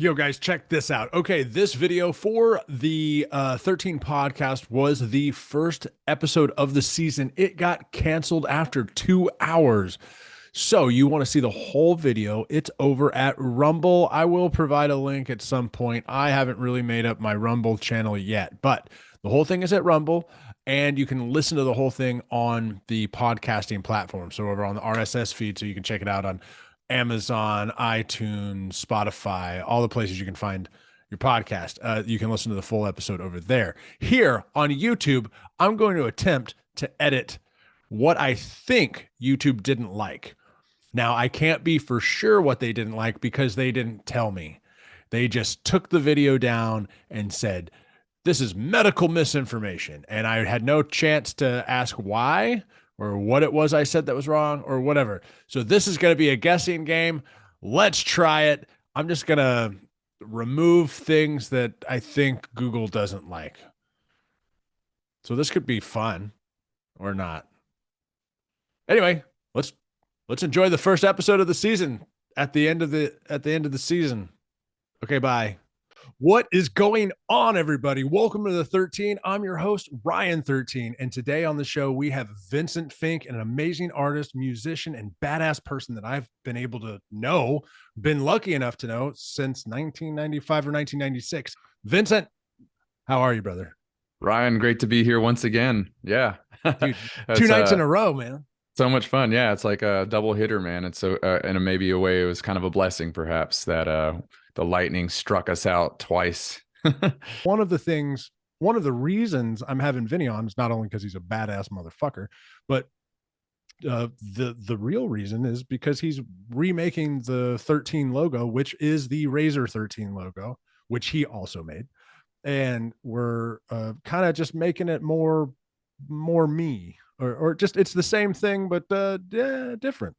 Yo, guys, check this out. Okay, this video for the 13 podcast was the first episode of the season. It got canceled after 2 hours. So you want to see the whole video, it's over at Rumble. I will provide a link at some point. I haven't really made up my Rumble channel yet, but the whole thing is at Rumble, and you can listen to the whole thing on the podcasting platform. So over on the RSS feed, so you can check it out on Amazon, iTunes, Spotify, all the places you can find your podcast. You can listen to the full episode over there. Here on YouTube, I'm going to attempt to edit what I think YouTube didn't like. Now, I can't be for sure what they didn't like because they didn't tell me. They just took the video down and said, this is medical misinformation. And I had no chance to ask why or what it was I said that was wrong or whatever. So this is going to be a guessing game. Let's try it. I'm just going to remove things that I think Google doesn't like. So this could be fun or not. Anyway, let's enjoy the first episode of the season at the end of the season. Okay, bye. What is going on, everybody? Welcome to the 13. I'm your host, Ryan 13. And today on the show, we have Vincent Fink, an amazing artist, musician, and badass person that I've been able to know, been lucky enough to know since 1995 or 1996. Vincent, how are you, brother? Ryan, great to be here once again. Yeah. Dude, two That's nights in a row, man. so much fun. Yeah, it's like a double hitter, man. It's so in a maybe a way it was kind of a blessing perhaps that the lightning struck us out twice. One of the things, one of the reasons I'm having Vinny on is not only because he's a badass motherfucker, but the real reason is because he's remaking the 13 logo, which is the Razor 13 logo, which he also made, and we're kind of just making it more me, or just it's the same thing but yeah, different.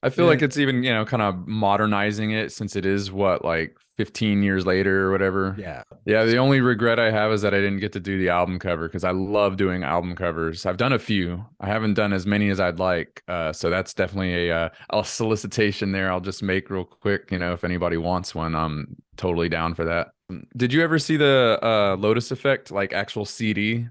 I feel like And it's even, kind of modernizing it since it is what, like 15 years later or whatever. yeah, Yeah, the only regret I have is that I didn't get to do the album cover because I love doing album covers. I've done a few. I haven't done as many as I'd like. So that's definitely a solicitation there. I'll just make real quick, if anybody wants one, I'm totally down for that. Did you ever see the Lotus Effect, like actual CD?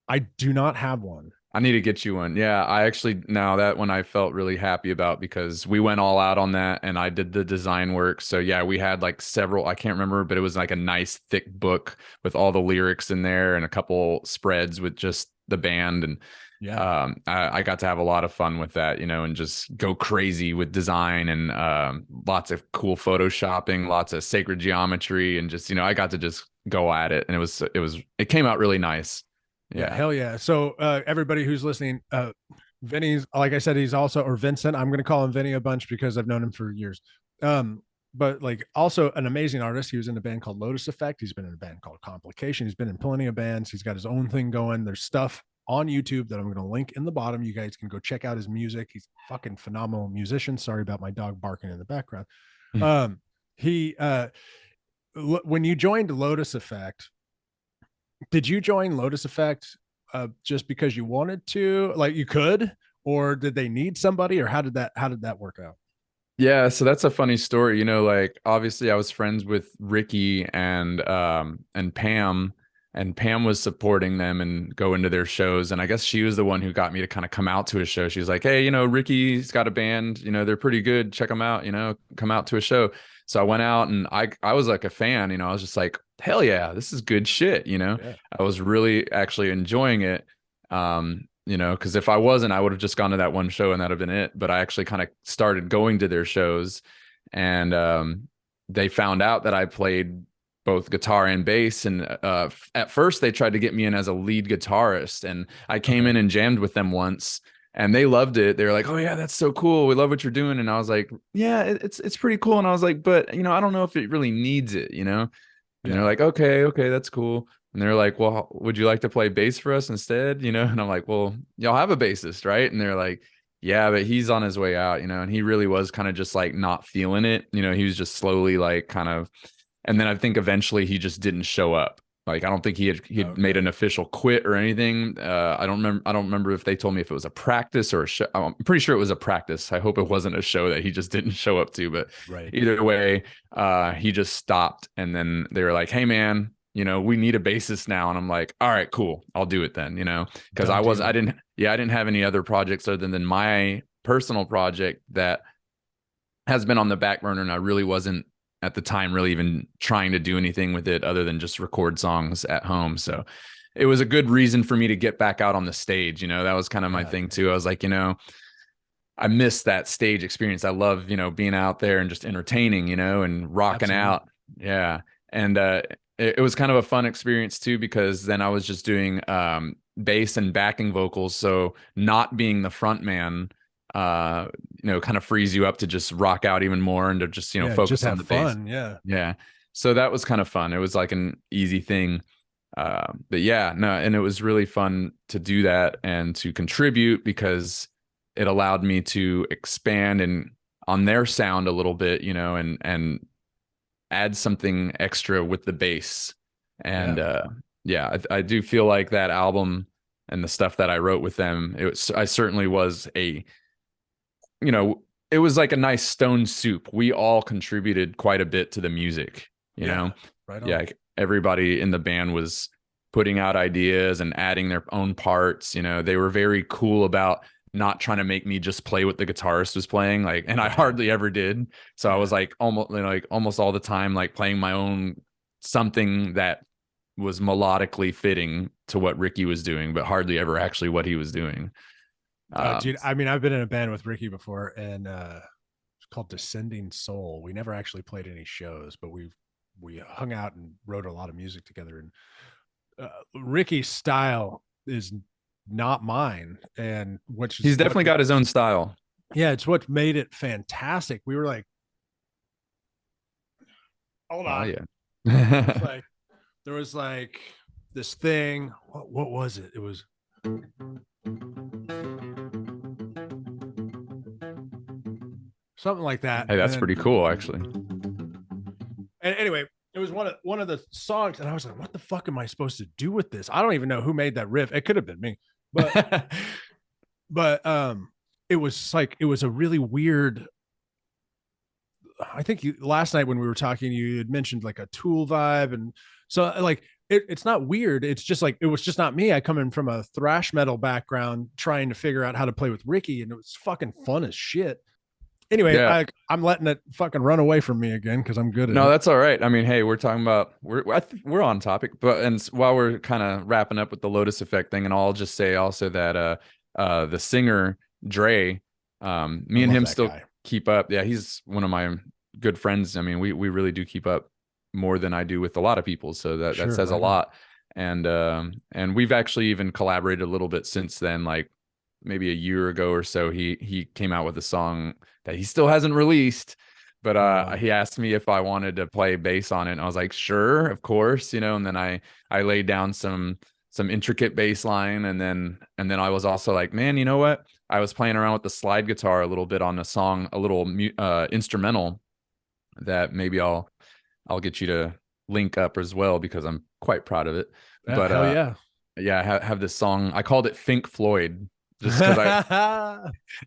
I do not have one. I need to get you one. Yeah, I actually now that one I felt really happy about because we went all out on that and I did the design work. So yeah, we had like several, I can't remember, but it was like a nice thick book with all the lyrics in there and a couple spreads with just the band. And Yeah, I got to have a lot of fun with that, and just go crazy with design and lots of cool photoshopping, lots of sacred geometry, and just, I got to just go at it. And it came out really nice. yeah, Yeah. hell yeah. So everybody who's listening, Vinny's, like I said, he's also, or Vincent, I'm going to call him Vinny a bunch because I've known him for years. But like also an amazing artist. He was in a band called Lotus Effect. He's been in a band called Complication. He's been in plenty of bands. He's got his own thing going. There's stuff on YouTube that I'm going to link in the bottom. You guys can go check out his music. He's a fucking phenomenal musician. Sorry about my dog barking in the background. He when you joined Lotus Effect, did you join Lotus Effect just because you wanted to, like you could, or did they need somebody, or how did that work out? Yeah, so that's a funny story. Like obviously I was friends with Ricky and Pam, and Pam was supporting them and go into their shows. And I guess she was the one who got me to kind of come out to a show. She was like, "Hey, Ricky's got a band, they're pretty good. Check them out, come out to a show." So I went out and I was like a fan, I was just like, "Hell yeah, this is good shit." Yeah, I was really actually enjoying it. Because if I wasn't, I would have just gone to that one show and that'd have been it. But I actually kind of started going to their shows, and they found out that I played both guitar and bass. And at first, they tried to get me in as a lead guitarist, and I came okay, in and jammed with them once, and they loved it. They were like, "Oh yeah, that's so cool. We love what you're doing." And I was like, "Yeah, it's pretty cool." And I was like, "But I don't know if it really needs it." And they're yeah, like, "Okay, that's cool." And they're like, "Well, would you like to play bass for us instead?" And I'm like, "Well, y'all have a bassist, right?" And they're like, "Yeah, but he's on his way out." And he really was kind of just like not feeling it. He was just slowly like kind of, and then I think eventually he just didn't show up. Like I don't think he had made Okay. an official quit or anything. I don't remember if they told me if it was a practice or a show. I'm pretty sure it was a practice. I hope it wasn't a show that he just didn't show up to. But Right. either way, he just stopped, and then they were like, "Hey, man, we need a bassist now." And I'm like, "All right, cool, I'll do it then." Because Done I deal. didn't, yeah, I didn't have any other projects other than my personal project that has been on the back burner, and I really wasn't at the time really even trying to do anything with it other than just record songs at home. So it was a good reason for me to get back out on the stage. That was kind of my Yeah. thing too. I was like, I miss that stage experience. I love, being out there and just entertaining, and rocking Absolutely. out. Yeah. And it was kind of a fun experience too, because then I was just doing bass and backing vocals. So not being the front man, kind of frees you up to just rock out even more and to just, Yeah. Just focus on have the bass. fun. Yeah. Yeah. So that was kind of fun. It was like an easy thing. But yeah, no, and it was really fun to do that and to contribute because it allowed me to expand and on their sound a little bit, and add something extra with the bass. And Yeah. yeah, I do feel like that album and the stuff that I wrote with them, I certainly was it was like a nice stone soup. We all contributed quite a bit to the music, you Yeah. know? Right Yeah, on. like everybody in the band was putting out ideas and adding their own parts. They were very cool about not trying to make me just play what the guitarist was playing. Like, and I Right. hardly ever did. So I was Yeah. like almost all the time, like playing my own something that was melodically fitting to what Ricky was doing, but hardly ever actually what he was doing. Dude, I mean, I've been in a band with Ricky before, and it's called Descending Soul. We never actually played any shows, but we hung out and wrote a lot of music together. And Ricky's style is not mine, and which is He's what, definitely got his own style. yeah, it's what made it fantastic. We were like, hold Oh on, yeah. it's like there was like this thing. What was it? It was something like that, Hey, and that's then pretty cool, actually. and anyway, it was one of the songs, and I was like, "What the fuck am I supposed to do with this?" I don't even know who made that riff. It could have been me, but but it was like it was a really weird. I think last night when we were talking, you had mentioned like a Tool vibe, and so like it's not weird. It's just like it was just not me. I come in from a thrash metal background, trying to figure out how to play with Ricky, and it was fucking fun as shit. Anyway, Yeah. I'm letting it fucking run away from me again because I'm good at No, it. that's all right. I mean, hey, we're talking about we're on topic, but while we're kind of wrapping up with the Lotus Effect thing, and I'll just say also that the singer Dre, I me and love him that still guy. keep up. Yeah, he's one of my good friends. I mean, we really do keep up more than I do with a lot of people, so that Sure, says a right on. lot. And we've actually even collaborated a little bit since then, like maybe a year ago or so. He came out with a song that he still hasn't released, but Right on. he asked me if I wanted to play bass on it, and I was like, sure, of course, and then I laid down some intricate bass line, and then I was also like, man, you know what? I was playing around with the slide guitar a little bit on a song, a little instrumental that maybe I'll get you to link up as well because I'm quite proud of it. But Hell yeah. yeah, I have this song. I called it Fink Floyd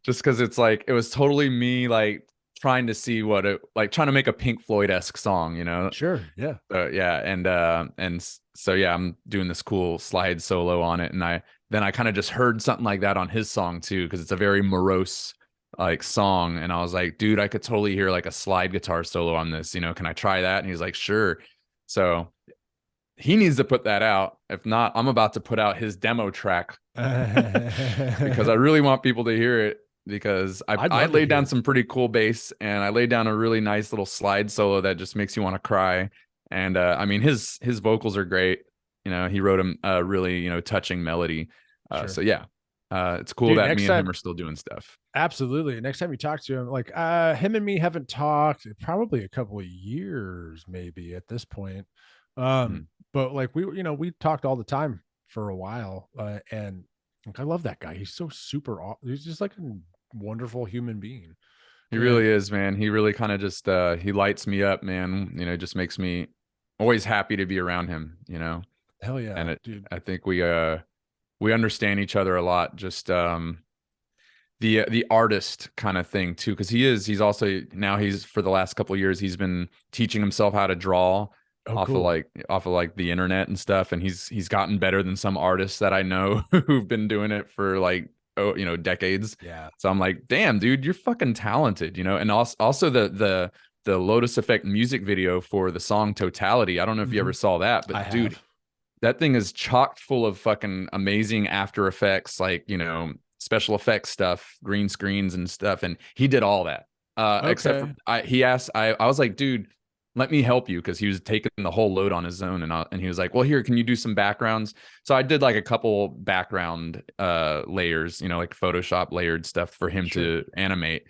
just because it's like it was totally me like trying to see what it like trying to make a Pink Floyd-esque song, Sure, yeah. yeah, so yeah, I'm doing this cool slide solo on it, and I kind of just heard something like that on his song too, because it's a very morose like song, and I was like, dude, I could totally hear like a slide guitar solo on this, can I try that? And he's like, sure. So he needs to put that out. If not, I'm about to put out his demo track because I I'd really want people to hear it because I love to laid hear down it. some pretty cool bass and I laid down a really nice little slide solo that just makes you want to cry. And I mean his vocals are great. He wrote a really, touching melody. So Sure. yeah. It's cool Dude, that next me and him time, are still doing stuff. absolutely. Next time you talk to him, like him and me haven't talked probably a couple of years, maybe at this point. Mhm. But like we talked all the time for a while. And like, I love that guy. He's so he's just like a wonderful human being. He And really is, man. He really kind of just he lights me up, man. Just makes me always happy to be around him, you know. Hell And yeah, dude. I think we understand each other a lot. Just the artist kind of thing too, because he's also now he's for the last couple of years he's been teaching himself how to draw Oh, cool. off of like the internet and stuff, and he's gotten better than some artists that I know who've been doing it for like, oh, you know, decades. Yeah. So I'm like, damn, dude, you're fucking talented, you know. And also the Lotus Effect music video for the song Totality. I don't know if you Hmm. ever saw that, I but dude, have. that thing is chocked full of fucking amazing After Effects, like, you know, special effects stuff, green screens and stuff. And he did all that. Except for Okay. he asked, I was like, dude, let me help you, because he was taking the whole load on his own. And he was like, well, here, can you do some backgrounds? So I did like a couple background layers, you know, like Photoshop layered stuff for him Sure. to animate.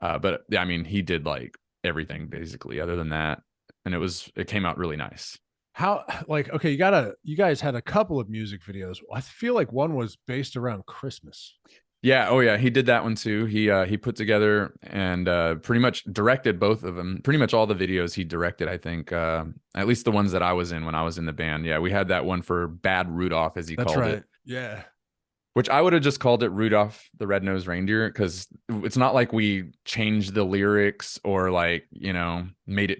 But yeah, I mean, he did like everything basically other than that. And it came out really nice. How, like, okay, you guys had a couple of music videos. I feel like one was based around Christmas. Yeah, oh yeah, he did that one too. He put together and pretty much directed both of them. Pretty much all the videos he directed, I think. At least the ones that I was in when I was in the band. Yeah, we had that one for Bad Rudolph, as he That's called it, right. Yeah. which I would have just called it Rudolph the Red-Nosed Reindeer, because it's not like we changed the lyrics or like, you know, made it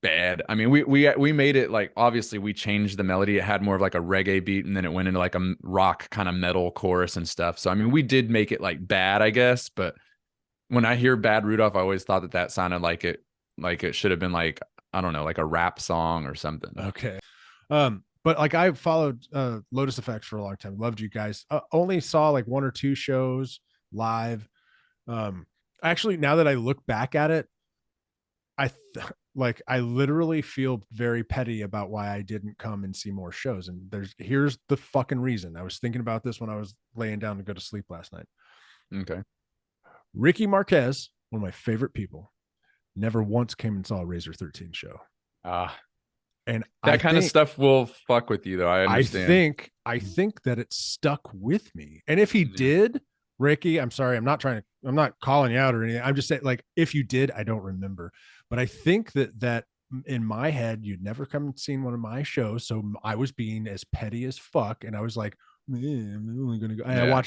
bad. I mean, we made it like, obviously we changed the melody. It had more of like a reggae beat, and then it went into like a rock kind of metal chorus and stuff. So I mean, we did make it like bad, I guess. But when I hear Bad Rudolph, I always thought that sounded like it should have been like, I don't know, like a rap song or something. Okay. But like I followed Lotus Effects for a long time. Loved you guys. Only saw like one or two shows live. Actually, now that I look back at it, like I literally feel very petty about why I didn't come and see more shows. And here's the fucking reason. I was thinking about this when I was laying down to go to sleep last night. Okay. Ricky Marquez, one of my favorite people, never once came and saw a Razor 13 show. Uh And that kind of stuff will fuck with you though. I understand. I think that it stuck with me. And if he Yeah. did, Ricky, I'm sorry, I'm not calling you out or anything. I'm just saying, like, if you did, I don't remember. But I think that in my head, you'd never come and seen one of my shows. So I was being as petty as fuck. And I was like, man, I'm only gonna go. And Yeah.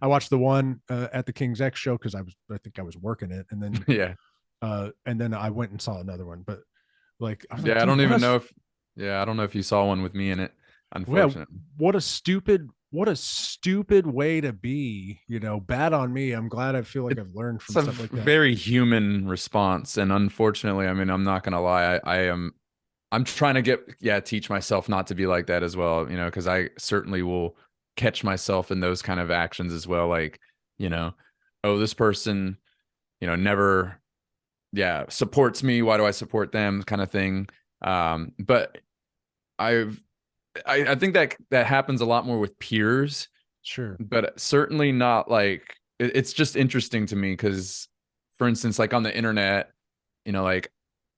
I watched the one at the King's X show because I think I was working it. Yeah. And then I went and saw another one. But like I was like, Yeah, I dude, don't even know if yeah, I don't know if you saw one with me in it, yeah, unfortunately. what a stupid way to be, bad on me. I'm glad I feel like I've learned It's from a stuff like that. very human response, and unfortunately, I mean, I'm not gonna lie, I'm trying to teach myself not to be like that as well, you know, because I certainly will catch myself in those kind of actions as well, like, you know, oh, this person, you know, never supports me, why do I support them, kind of thing. But I've I think that happens a lot more with peers, Sure. but certainly not like it's just interesting to me because, for instance, like on the internet, you know, like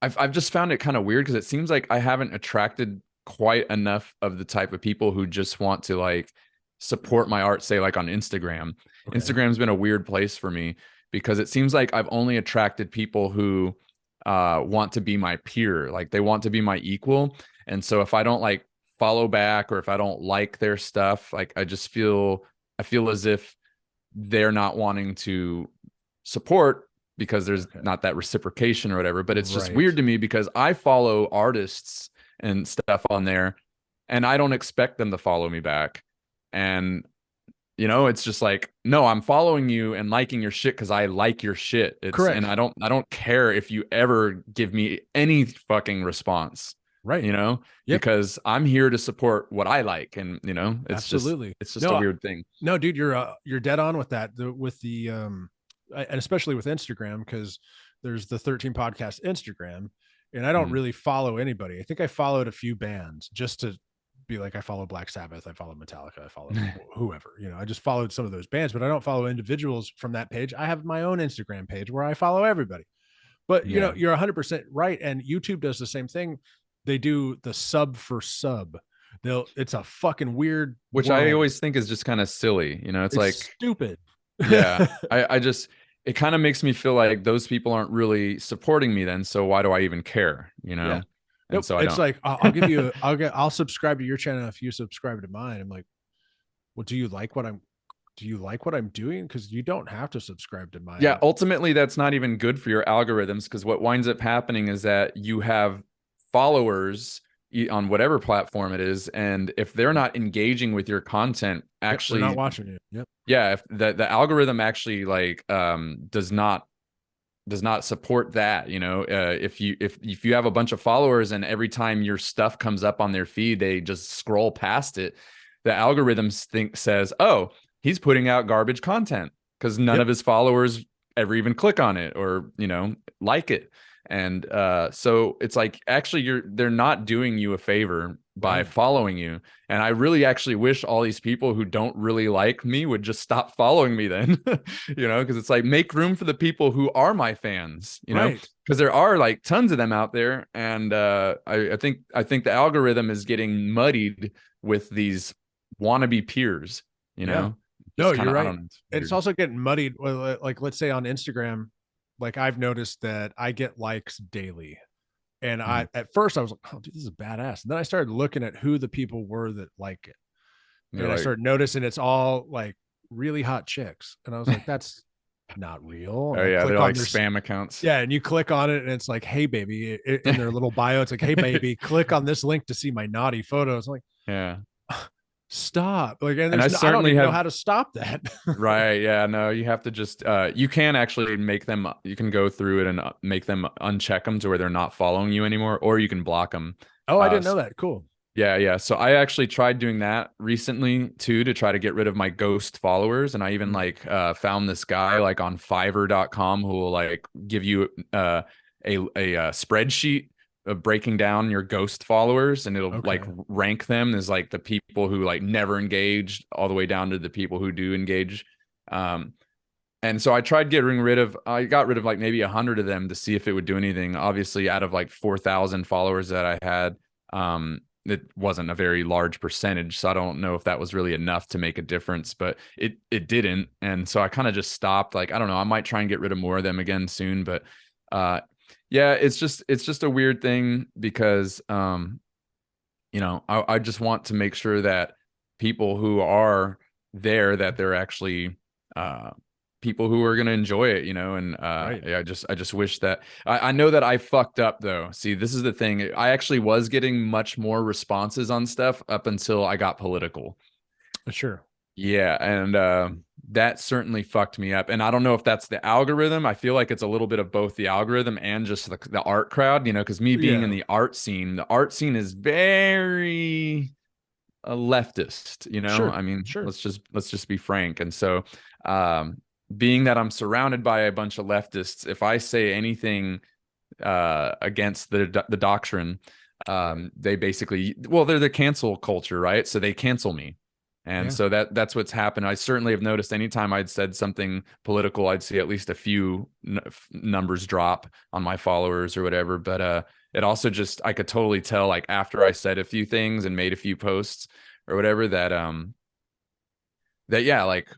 I've just found it kind of weird because it seems like I haven't attracted quite enough of the type of people who just want to like support my art, say like on Instagram. Okay. Instagram's been a weird place for me because it seems like I've only attracted people who want to be my peer, like they want to be my equal. And so if I don't like follow back or if I don't like their stuff, like I feel as if they're not wanting to support because there's Okay. not that reciprocation or whatever. But it's just Right. weird to me because I follow artists and stuff on there and I don't expect them to follow me back. And you know, it's just like, no, I'm following you and liking your shit because I like your shit. And Correct. I don't care if you ever give me any fucking response, Right. you know, Yep. because I'm here to support what I like. And, you know, Absolutely. it's just a No, weird thing. no, dude, you're dead on with that. And especially with Instagram, because there's the 13 podcast Instagram, and I don't Mm, really follow anybody. I think I followed a few bands just to be like, I follow Black Sabbath, I follow Metallica, I follow whoever. I just followed some of those bands, but I don't follow individuals from that page. I have my own Instagram page where I follow everybody. But yeah. you're 100% right, and YouTube does the same thing. They do the sub for sub. It's a fucking weird Which I world. always think is just kind of silly. You know, it's It's like, stupid. yeah, I just, it kind of makes me feel like those people aren't really supporting me then. So why do I even care? You Yeah. know? And Nope. so I It's don't. like I'll subscribe to your channel if you subscribe to mine. I'm like, well, do you like what I'm doing? Because you don't have to subscribe to Yeah, mine. ultimately, that's not even good for your algorithms because what winds up happening is that you have followers on whatever platform it is, and if they're Yep. not engaging with your content, Yep. They're not actually, watching it. Yep. yeah, if the algorithm actually like does not support that, if you have a bunch of followers and every time your stuff comes up on their feed they just scroll past it, the algorithms think says, oh, he's putting out garbage content because none Yep. of his followers ever even click on it or like it. And so it's like actually they're not doing you a favor by Right. following you. And I really actually wish all these people who don't really like me would just stop following me then. Because it's like make room for the people who are my fans, Right. because there are like tons of them out there. And I think the algorithm is getting muddied with these wannabe peers, you Yeah. know, No, just you're kind of, I right. don't know. It's It's weird. also getting muddied. Like, let's say on Instagram, like I've noticed that I get likes daily. And Mhm. at first I was like, oh, dude, this is badass. And then I started looking at who the people were that like it. You're And I like, started noticing it's all like really hot chicks. And I was like, that's not real. And oh I yeah, they're click on like their, spam accounts. yeah, and you click on it and it's like, hey, baby, in their little bio, it's like, hey, baby, click on this link to see my naughty photos. I'm like, Yeah. stop. Like, and And I I don't certainly even know have. how to stop that. Right. Yeah. No, you have to just, you can actually make them, you can go through it and make them uncheck them to where they're not following you anymore, or you can block them. Oh, I didn't So know that. Cool. yeah. Yeah. So I actually tried doing that recently too, to try to get rid of my ghost followers. And I even Mm, like, found this guy like on fiverr.com who will like give you, a spreadsheet of breaking down your ghost followers, and it'll like okay. rank them as like the people who like never engaged all the way down to the people who do engage. um and so I got rid of like maybe 100 of them to see if it would do anything. Obviously out of like 4,000 followers that I had, it wasn't a very large percentage, so I don't know if that was really enough to make a difference, but it didn't. And so I kind of just stopped. Like, I don't know, I might try and get rid of more of them again soon. But uh yeah, it's just a weird thing because I just want to make sure that people who are there, that they're actually uh people who are going to enjoy it, and Right. yeah, I just wish that I know that I fucked up though. See, this is the thing. I actually was getting much more responses on stuff up until I got political. Sure. Yeah, and that certainly fucked me up. And I don't know if that's the algorithm. I feel like it's a little bit of both the algorithm and just the art crowd, because me being in Yeah. the art scene is very leftist, Sure. I mean, Sure. let's just be frank. And so, um, being that I'm surrounded by a bunch of leftists, if I say anything against the doctrine, Right. they basically, well, they're the cancel culture, right? So they cancel me. And Yeah. so that's what's happened. I certainly have noticed anytime I'd said something political, I'd see at least a few numbers drop on my followers or whatever. But it also just, I could totally tell, like after I said a few things and made a few posts or whatever, that yeah, like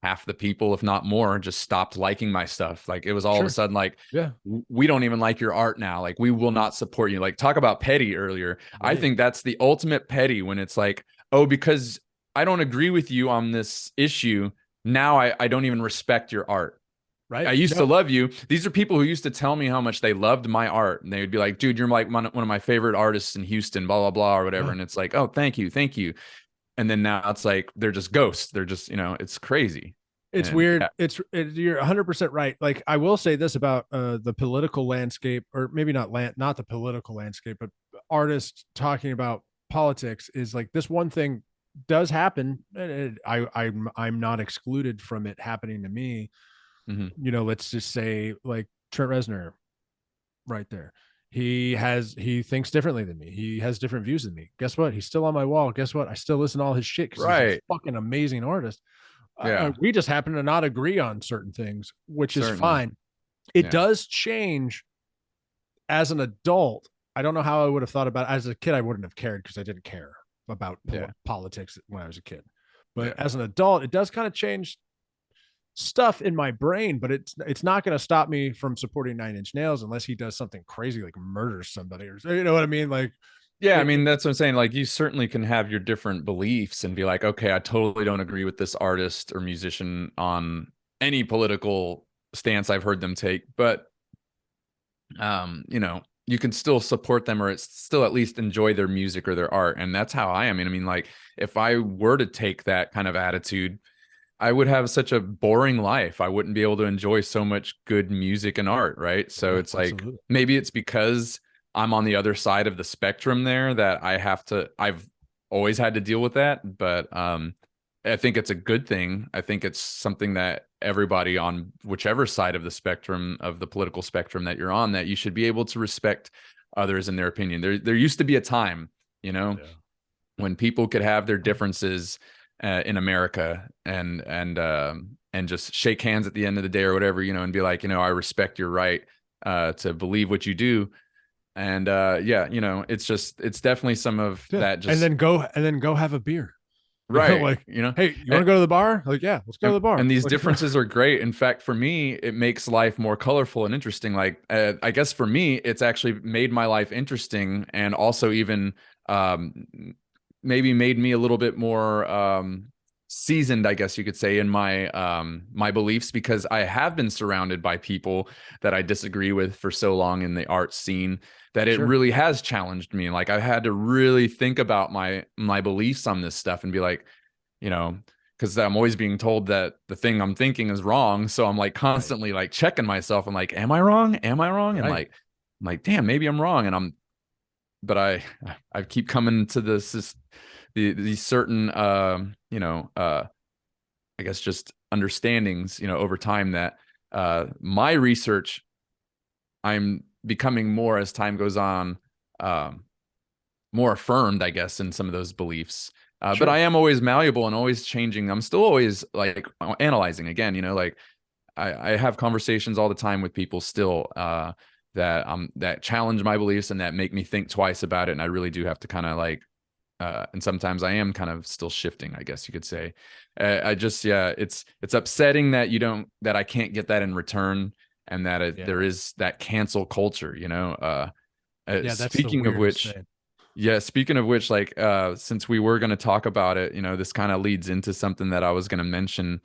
half the people, if not more, just stopped liking my stuff. Like it was all of a Sure. sudden like, Yeah. we don't even like your art now. Like we will not support you. Like talk about petty earlier. I Right. think that's the ultimate petty when it's like, oh, because I don't agree with you on this issue, now I don't even respect your art. I Right. used to No, love you. These are people who used to tell me how much they loved my art. And they would be like, dude, you're like one of my favorite artists in Houston, blah, blah, blah, or whatever. yeah. And it's like, oh, thank you. Thank you. And then now it's like, they're just ghosts. They're just, it's crazy. It's And weird. yeah. You're 100% right. Like I will say this about the political landscape, or maybe not the political landscape, but artists talking about politics is like this one thing does happen. I'm not excluded from it happening to me. Mm-hmm. Let's just say like Trent Reznor right there. He thinks differently than me. He has different views than me. Guess what? He's still on my wall. Guess what? I still listen to all his shit because he's a Right. fucking amazing artist. Yeah. We just happen to not agree on certain things, which is Certainly. fine. It Yeah. does change as an adult. I don't know how I would have thought about it. As a kid. I wouldn't have cared because I didn't care about Yeah. politics when I was a kid. But Yeah. as an adult, it does kind of change stuff in my brain, but it's not going to stop me from supporting Nine Inch Nails unless he does something crazy like murders somebody, or you know what I mean? Like, Yeah, I it, mean, that's what I'm saying. Like, you certainly can have your different beliefs and be like, okay, I totally don't agree with this artist or musician on any political stance I've heard them take, but you know, you can still support them or it's still at least enjoy their music or their art. And that's how I am. I mean, like, if I were to take that kind of attitude, I would have such a boring life. I wouldn't be able to enjoy so much good music and art, right? So yeah, it's like absolutely. maybe it's because I'm on the other side of the spectrum there that I've always had to deal with that, but I think it's a good thing. I think it's something that everybody on whichever side of the spectrum of the political spectrum that you're on, that you should be able to respect others and their opinion. There used to be a time, you know, Yeah. when people could have their differences in America and just shake hands at the end of the day or whatever, you know, and be like, you know, I respect your right to believe what you do. And yeah, you know, it's definitely some of Yeah. that just And then go have a beer. You know, right, like, you know. hey, you want to go to the bar? Like, yeah, let's go to the bar. And these Like, differences are great. In fact, for me, it makes life more colorful and interesting. Like, I guess for me, it's actually made my life interesting and also even um, maybe made me a little bit more seasoned, I guess you could say, in my beliefs because I have been surrounded by people that I disagree with for so long in the art scene that it sure. really has challenged me. Like, I've had to really think about my beliefs on this stuff and be like, you know, because I'm always being told that the thing I'm thinking is wrong. So I'm like Right. constantly like checking myself. I'm like, am I wrong? Am I wrong? And Right. like, I'm like, damn, maybe I'm wrong. And but I keep coming to these certain, you know, I guess just understandings, you know, over time that my research, I'm becoming more as time goes on, um, more affirmed, I guess, in some of those beliefs. But Sure. I am always malleable and always changing. I'm still always like analyzing again, you know, like I have conversations all the time with people still that challenge my beliefs and that make me think twice about it. And I really do have to kind of like, and sometimes I am kind of still shifting, I guess you could say. I just, yeah, it's upsetting that that I can't get that in return and that there Yeah. is that cancel culture, you know. Yeah. That's the Speaking of weirdest which, thing. yeah, speaking of which, like since we were going to talk about it, you know, this kind of leads into something that I was going to mention.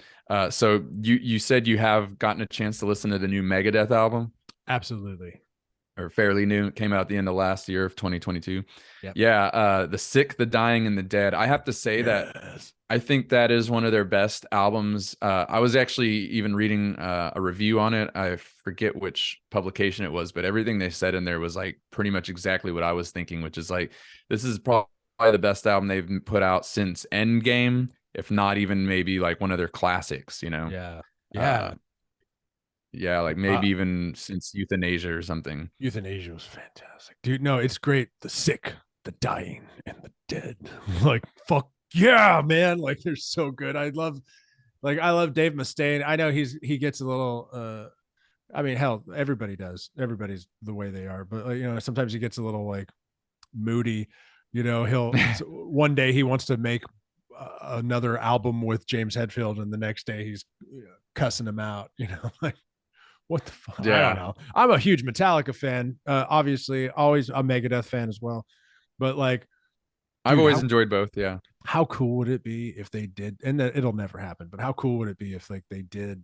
So you said you have gotten a chance to listen to the new Megadeth album, Absolutely. or fairly new. It came out at the end of last year of 2022. Yep. Yeah, The Sick, the Dying, and the Dead. I have to say that Yes. I think that is one of their best albums. I was actually even reading a review on it. I forget which publication it was, but everything they said in there was like pretty much exactly what I was thinking, which is like this is probably the best album they've put out since Endgame, if not even maybe like one of their classics. You know, Yeah. uh, Yeah. yeah, like Uh, maybe even since Euthanasia or something. Euthanasia was fantastic, dude. No, it's great. The sick, the dying, and the dead. Like, fuck yeah, man. Like, they're so good. I love Dave Mustaine. I know he gets a little I mean, hell, everybody does. Everybody's the way they are, but you know, sometimes he gets a little like moody. You know, one day he wants to make another album with James Hetfield, and the next day he's cussing him out. You know, like what the fuck? I don't Yeah, know. I'm a huge Metallica fan. Obviously, always a Megadeth fan as well. But like, I've dude, always enjoyed both. Yeah. how cool would it be if they did? And it'll never happen. But how cool would it be if like they did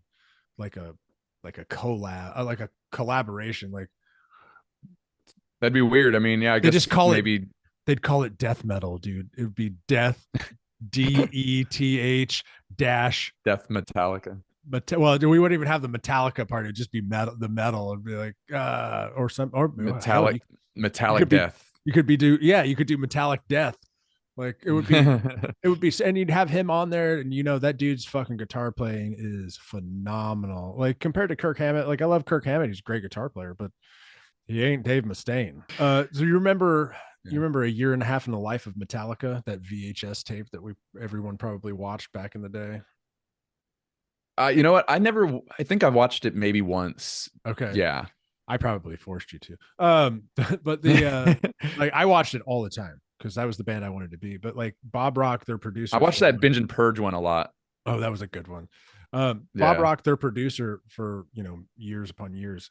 like a like a collaboration? Like That'd be weird. I mean, yeah, I they just guess call it. maybe They'd call it death metal, dude. It would be death, DETH dash. Death Metallica. But well, we wouldn't even have the Metallica part. It'd just be metal. The metal would be like, or some, or hell, Metallic you Metallic could be Death. you could be yeah, you could do metallic death. Like it would be, and you'd have him on there, and you know that dude's fucking guitar playing is phenomenal. Like compared to Kirk Hammett, like I love Kirk Hammett, he's a great guitar player, but he ain't Dave Mustaine. So you Yeah. remember a year and a half in the life of Metallica, that VHS tape that everyone probably watched back in the day. You know what? I think I've watched it maybe once. Okay, Yeah. I probably forced you to. But the like I watched it all the time because that was the band I wanted to be. But like Bob Rock, their I producer watched said that like, Binge and Purge one a lot. oh, that was a good one. Bob Yeah. Rock, their producer for years upon years,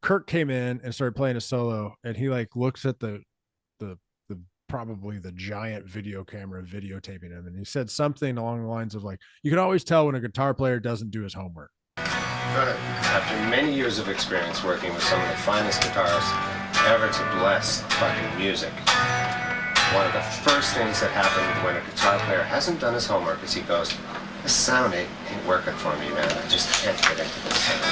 Kirk came in and started playing a solo, and he like looks at the the probably the giant video camera videotaping him, and he said something along the lines of like, "You can always tell when a guitar player doesn't do his homework." After many years of experience working with some of the finest guitarists ever to bless fucking music, one of the first things that happened when a guitar player hasn't done his homework is he goes, "This sound ain't working for me, man. I just can't get into this sound."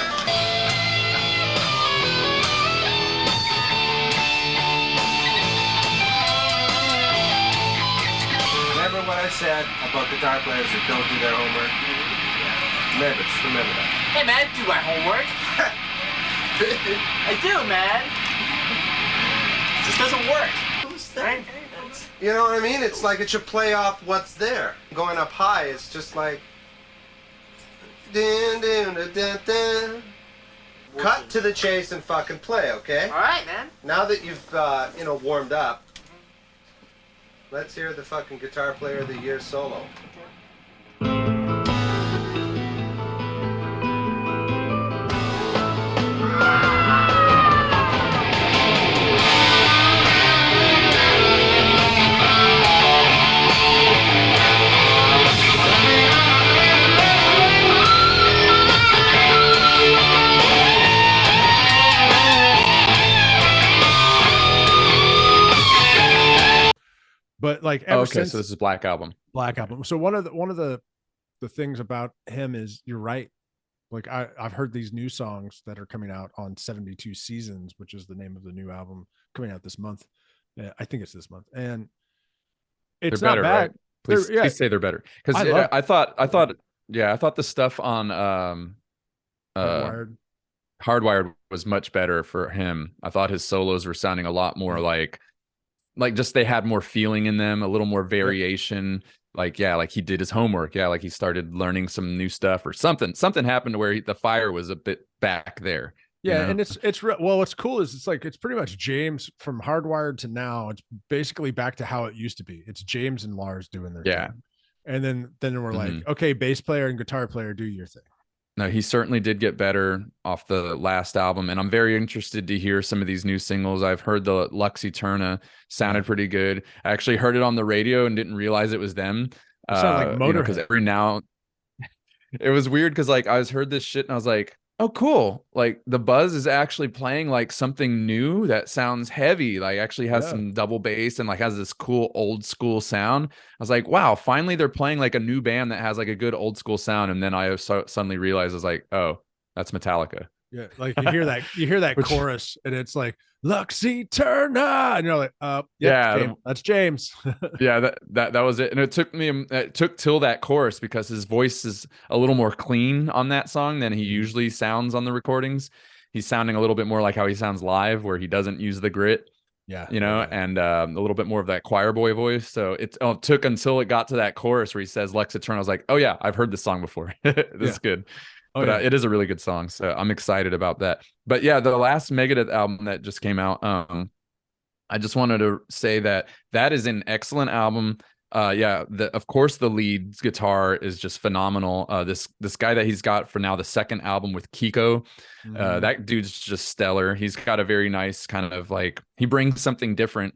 Remember what I said about guitar players that don't do their homework? Remember that. Hey man, I do my homework. I do, man. It just doesn't work. Right? You know what I mean? It's like it should play off what's there. Going up high is just like... Dun, dun, dun, dun, dun. Cut to the chase and fucking play, okay? All right, man. Now that you've, warmed up, let's hear the fucking Guitar Player of the Year solo. But like ever Okay, since so this is Black Album. Black Album, so one of the things about him is you're right. Like I've heard these new songs that are coming out on 72 Seasons, which is the name of the new album coming out this month. I think it's this month, and it's They're not better, bad. right? Please, Yeah, please say they're better. Because I thought the stuff on Hardwired. Hardwired was much better for him. I thought his solos were sounding a lot more like just they had more feeling in them, a little more variation. Like, yeah, like he did his homework. Yeah, like he started learning some new stuff or something. Something happened to where the fire was a bit back there. Yeah, you know? and it's well, what's cool is it's pretty much James from Hardwired to now. It's basically back to how it used to be. It's James and Lars doing their Yeah. thing. And then we're like, okay, bass player and guitar player, do your thing. No, he certainly did get better off the last album, and I'm very interested to hear some of these new singles. I've heard the Lux Eterna sounded pretty good. I actually heard it on the radio and didn't realize it was them. It sounded like Motorhead. Because every now it was weird because like I was heard this shit and I was like, oh cool, like the buzz is actually playing like something new that sounds heavy, like actually has some double bass and like has this cool old school sound. I was like, wow, finally they're playing like a new band that has like a good old school sound. And then I suddenly realized I was like, oh, that's Metallica. Yeah, like you hear that chorus and it's like Lux Eterna, and you're like, yeah, that's James. Yeah, that was it. And it took till that chorus because his voice is a little more clean on that song than he usually sounds on the recordings. He's sounding a little bit more like how he sounds live, where he doesn't use the grit. Yeah, and a little bit more of that choir boy voice. So it took until it got to that chorus where he says Lux Eterna. I was like, oh yeah, I've heard this song before. This is good. But it is a really good song, so I'm excited about that. But yeah, the last Megadeth album that just came out, I just wanted to say that is an excellent album. Of course the lead guitar is just phenomenal. This guy that he's got for now the second album with Kiko, that dude's just stellar. He's got a very nice kind of like, he brings something different.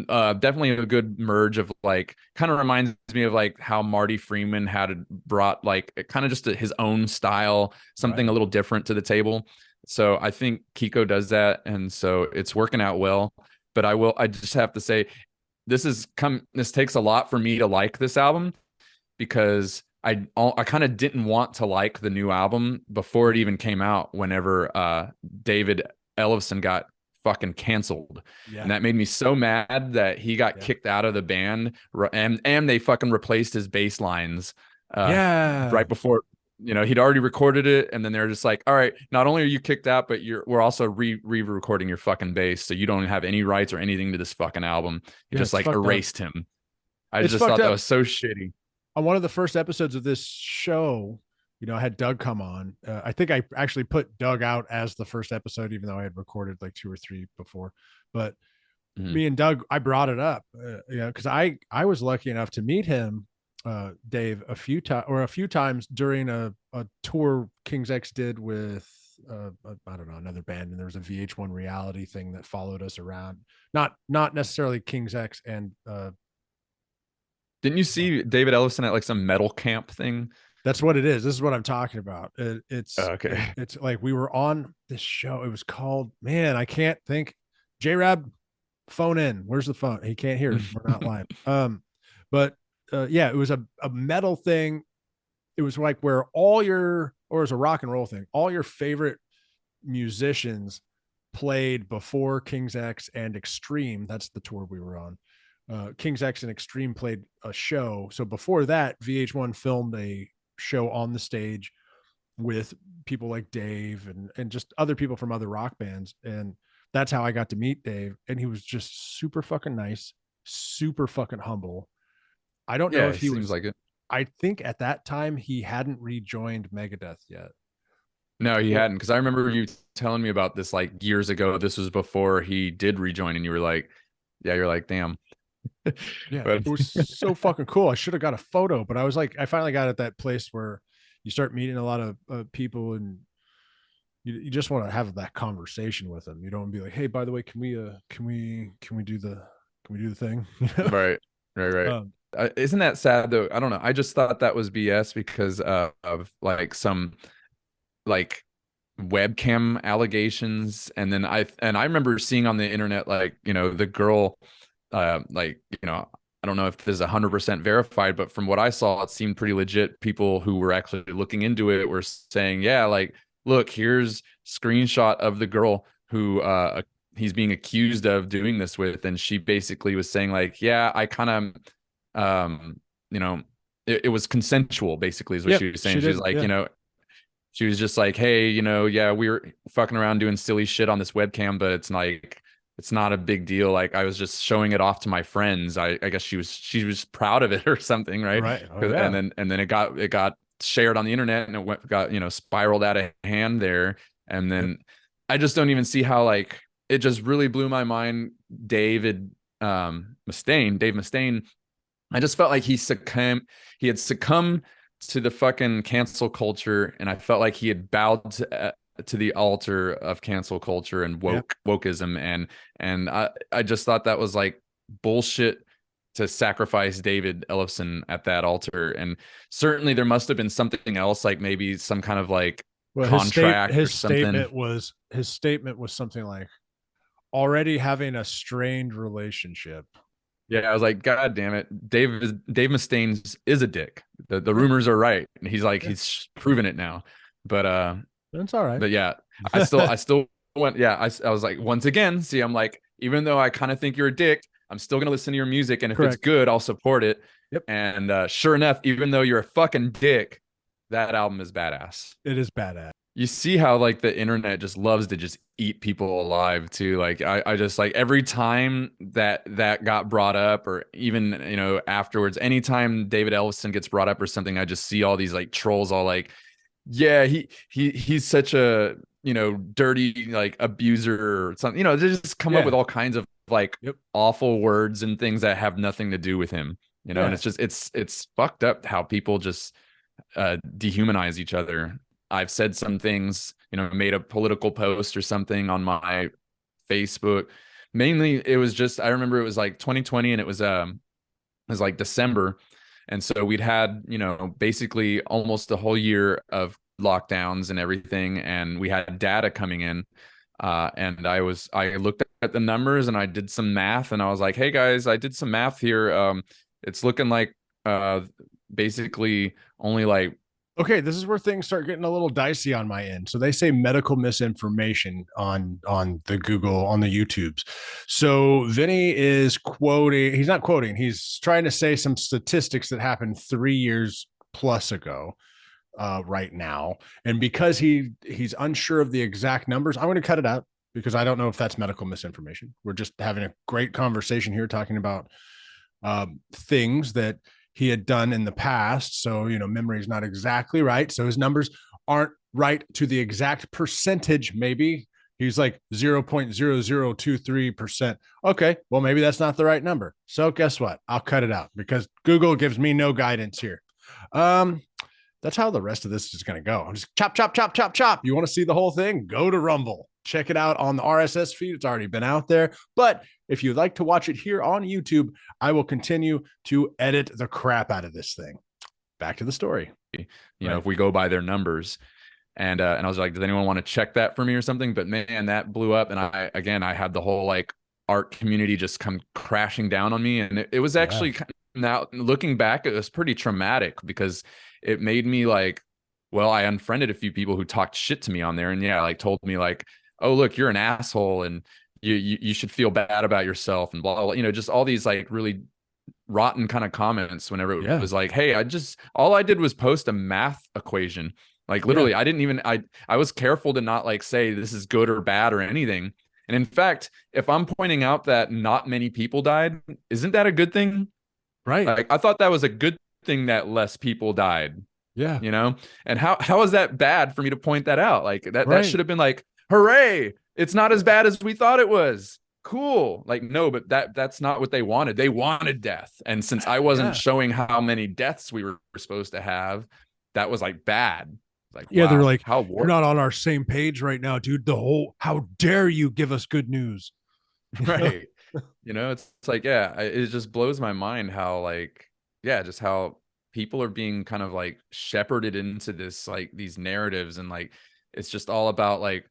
Definitely a good merge of like, kind of reminds me of like how Marty Freeman had brought like kind of just his own style, something a little different to the table. So I think Kiko does that, and so it's working out well. But I just have to say, this takes a lot for me to like this album, because I kind of didn't want to like the new album before it even came out, whenever David Ellefson got fucking canceled. And that made me so mad that he got kicked out of the band, and they fucking replaced his bass lines right before, he'd already recorded it, and then they're just like, all right, not only are you kicked out, but we're also re-recording your fucking bass, so you don't have any rights or anything to this fucking album. It just like erased him. I just thought that was so shitty. On one of the first episodes of this show, I had Doug come on. I think I actually put Doug out as the first episode, even though I had recorded like 2 or 3 before. But me and Doug, I brought it up, because I was lucky enough to meet him Dave a few times during a tour King's X did with I don't know, another band, and there was a VH1 reality thing that followed us around. Not necessarily King's X and Didn't you see David Ellison at like some metal camp thing? that's what it is. This is what I'm talking about. Okay. It's like we were on this show. It was called, man, I can't think. J Rab, phone in. Where's the phone? He can't hear us. We're not live. But yeah, it was a metal thing. It was like where all your, or it was a rock and roll thing, all your favorite musicians played before King's X and Extreme. That's the tour we were on. King's X and Extreme played a show. So before that, VH1 filmed a show on the stage with people like Dave and just other people from other rock bands. And that's how I got to meet Dave. And he was just super fucking nice, super fucking humble. I don't know Yeah, if it he seems was, like it. I think at that time he hadn't rejoined Megadeth yet. No, he Or hadn't. Because I remember you telling me about this like years ago. This was before he did rejoin, and you were like, "Yeah, you're like, damn." yeah, But it was so fucking cool. I should have got a photo, but I was like, I finally got at that place where you start meeting a lot of people and you just want to have that conversation with them. You don't be like, hey, by the way, can we do the thing? right, right. um, Isn't that sad though? I don't know. I just thought that was BS because of like some like webcam allegations, and then I remember seeing on the internet like the girl like I don't know if this is 100% verified, but from what I saw, it seemed pretty legit. People who were actually looking into it were saying, yeah, like, look, here's screenshot of the girl who he's being accused of doing this with, and she basically was saying like, yeah, I kind of you know it was consensual, basically is what yep, she was she saying. She's did. like, Yeah, she was just like, hey, yeah, we were fucking around doing silly shit on this webcam, but it's like, it's not a big deal. Like, I was just showing it off to my friends. I guess she was proud of it or something, right? right. Oh And yeah, then it got shared on the internet, and got spiraled out of hand there. And yep. then I just don't even see how, like, it just really blew my mind. Dave Mustaine, I just felt like he had succumbed to the fucking cancel culture, and I felt like he had bowed to the altar of cancel culture and Yep. wokeism, and I just thought that was like bullshit to sacrifice David Ellison at that altar. And certainly there must have been something else, like maybe some kind of like Well, contract or his something. statement was something like already having a strained relationship. Yeah, I was like, God damn it, Dave Mustaine is a dick. The Yeah, rumors are right. He's like, yeah, he's proven it now. But that's all right. but yeah, I still went. Yeah, I was like, once again, see, I'm like, even though I kind of think you're a dick, I'm still gonna listen to your music, and if it's Correct. good, I'll support it. Yep, And sure enough, even though you're a fucking dick, that album is badass. it is badass. You see how like the internet just loves to just eat people alive too. Like I just like every time that got brought up, or even afterwards, anytime David Ellison gets brought up or something, I just see all these like trolls all like, yeah, he's such a dirty like abuser or something. They just come up Yeah. with all kinds of like Yep. awful words and things that have nothing to do with him. And Yeah. it's just it's fucked up how people just dehumanize each other. I've said some things, made a political post or something on my Facebook. Mainly, it was just, I remember it was like 2020, and it was like December, and so we'd had basically almost a whole year of lockdowns and everything, and we had data coming in. And I looked at the numbers, and I did some math, and I was like, hey guys, I did some math here. It's looking like basically only like, Okay, this is where things start getting a little dicey on my end. So they say medical misinformation on the Google, on the YouTubes. So Vinny is quoting, he's not quoting, he's trying to say some statistics that happened 3 years plus ago right now. And because he's unsure of the exact numbers, I'm going to cut it out because I don't know if that's medical misinformation. We're just having a great conversation here talking about things that he had done in the past. So, memory is not exactly right. So his numbers aren't right to the exact percentage, maybe. He's like 0.0023%. Okay, well, maybe that's not the right number. So guess what? I'll cut it out because Google gives me no guidance here. That's how the rest of this is going to go. I'm just chop, chop, chop, chop, chop. You want to see the whole thing? Go to Rumble. Check it out on the RSS feed. It's already been out there. But if you'd like to watch it here on YouTube, I will continue to edit the crap out of this thing. Back to the story. You know, if we go by their numbers. And I was like, does anyone want to check that for me or something? But man, that blew up. And I had the whole like art community just come crashing down on me. And it was actually now looking back, it was pretty traumatic because it made me like, well, I unfriended a few people who talked shit to me on there. And yeah, like told me like, oh, look, you're an asshole and you should feel bad about yourself and blah, blah, you know, just all these like really rotten kind of comments whenever it was like, hey, all I did was post a math equation. Like literally, I didn't even, I was careful to not like say this is good or bad or anything. And in fact, if I'm pointing out that not many people died, isn't that a good thing? Right. Like I thought that was a good thing that less people died. Yeah. You know? And how is that bad for me to point that out? Like that should have been like, hooray, it's not as bad as we thought it was. Cool. Like, no, but that's not what they wanted. They wanted death. And since I wasn't showing how many deaths we were supposed to have, that was like bad. Like, yeah, wow, they're like, you're not on our same page right now, dude. How dare you give us good news? Right. You know, it's like, yeah, it just blows my mind how like, yeah, just how people are being kind of like shepherded into this, like these narratives. And like, it's just all about like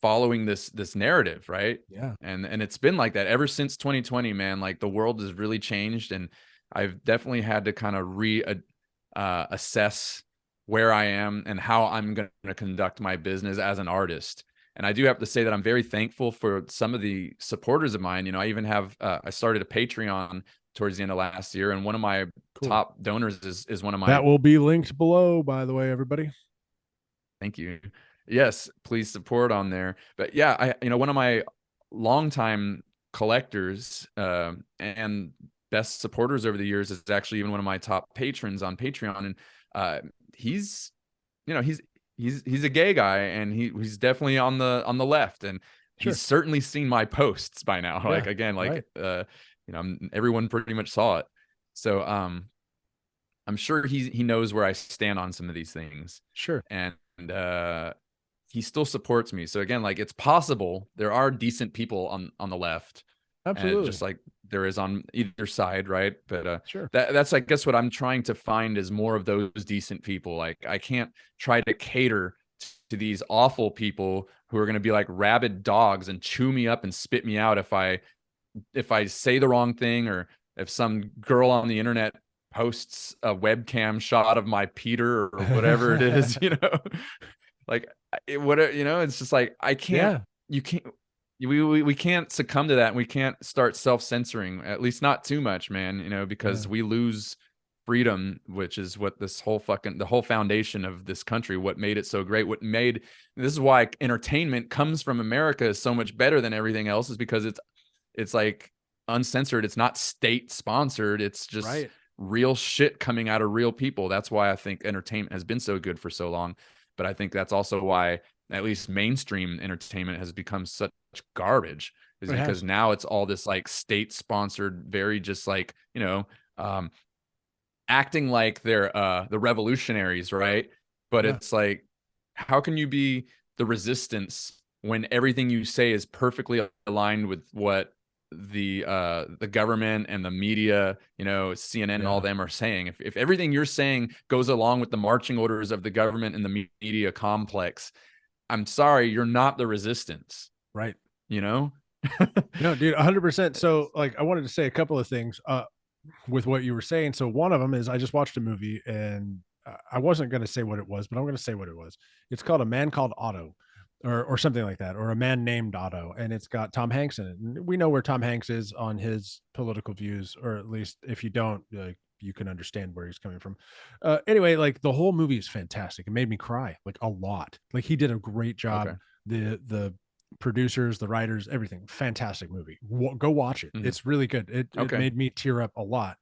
following this narrative. Right. Yeah. And it's been like that ever since 2020, man. Like the world has really changed. And I've definitely had to kind of assess where I am and how I'm going to conduct my business as an artist. And I do have to say that I'm very thankful for some of the supporters of mine. You know, I even have, I started a Patreon towards the end of last year. And one of my top donors is one of my. That will be linked below, by the way, everybody. Thank you. Yes, please support on there. But yeah, one of my longtime collectors and best supporters over the years is actually even one of my top patrons on Patreon. And he's a gay guy, and he's definitely on the left, and he's certainly seen my posts by now. Like again, like everyone pretty much saw it. So I'm sure he knows where I stand on some of these things. Sure. And he still supports me. So again, like it's possible there are decent people on the left. Absolutely. Just like there is on either side, right? But sure. That's I guess what I'm trying to find is more of those decent people. Like I can't try to cater to these awful people who are going to be like rabid dogs and chew me up and spit me out if I say the wrong thing, or if some girl on the internet posts a webcam shot of my Peter or whatever it is, you know, like it's just like, I can't, you can't, we can't succumb to that. And we can't start self-censoring, at least not too much, man, you know, because we lose freedom, which is what the whole foundation of this country, what made it so great, this is why entertainment comes from America is so much better than everything else, is because it's like uncensored. It's not state sponsored. It's just real shit coming out of real people. That's why I think entertainment has been so good for so long. But I think that's also why at least mainstream entertainment has become such garbage, is because now it's all this like state sponsored, very just like, acting like they're the revolutionaries, right? But it's like, how can you be the resistance when everything you say is perfectly aligned with what the government and the media, CNN and all them are saying? If everything you're saying goes along with the marching orders of the government and the media complex, I'm sorry, you're not the resistance. Right. No, dude, 100%. So like, I wanted to say a couple of things with what you were saying. So one of them is I just watched a movie, and I wasn't going to say what it was, but I'm going to say what it was. It's called A Man Called Otto, or something like that, or A Man Named Otto. And it's got Tom Hanks in it. And we know where Tom Hanks is on his political views, or at least if you don't, you can understand where he's coming from. Anyway, like the whole movie is fantastic. It made me cry like a lot. Like he did a great job. Okay. The producers, the writers, everything. Fantastic movie. Go watch it. It's really good. It made me tear up a lot.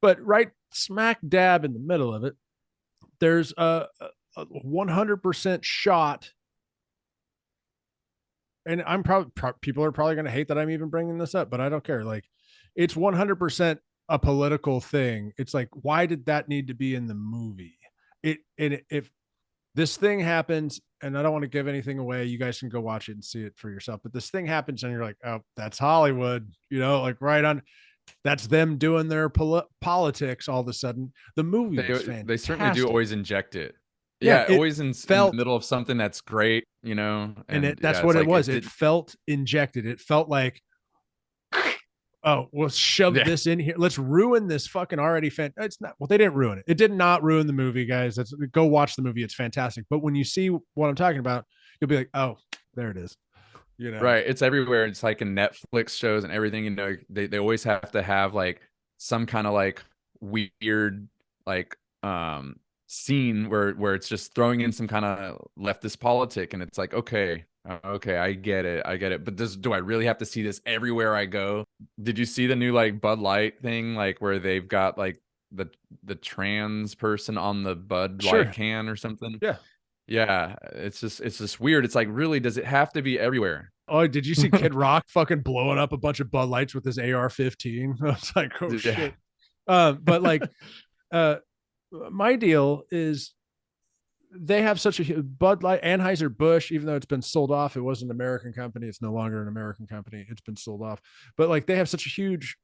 But right smack dab in the middle of it, there's a 100% shot and I'm probably people are probably going to hate that I'm even bringing this up, but I don't care. Like, it's 100% a political thing. It's like, why did that need to be in the movie? If this thing happens, and I don't want to give anything away, you guys can go watch it and see it for yourself. But this thing happens, and you're like, oh, that's Hollywood, like right on. That's them doing their politics. All of a sudden, the movie was fantastic. They certainly do always inject it. Yeah, it always in the middle of something that's great, and that's what it was. It felt injected. It felt like, oh, we'll shove this in here. Let's ruin this fucking already. It's not. Well, they didn't ruin it. It did not ruin the movie, guys. Go watch the movie. It's fantastic. But when you see what I'm talking about, you'll be like, oh, there it is. Right. It's everywhere. It's like in Netflix shows and everything. They always have to have like some kind of like weird like scene where it's just throwing in some kind of leftist politic, and it's like, okay, I get it, but do I really have to see this everywhere I go? Did you see the new like Bud Light thing, like where they've got like the trans person on the Bud Light can or something? Yeah, it's just weird. It's like, really, does it have to be everywhere? Oh, did you see Kid Rock fucking blowing up a bunch of Bud Lights with his AR-15? I was like, oh shit. But like, my deal is they have such a Bud Light, Anheuser-Busch, even though it's been sold off, it was an American company. It's no longer an American company. It's been sold off. But like, they have such a huge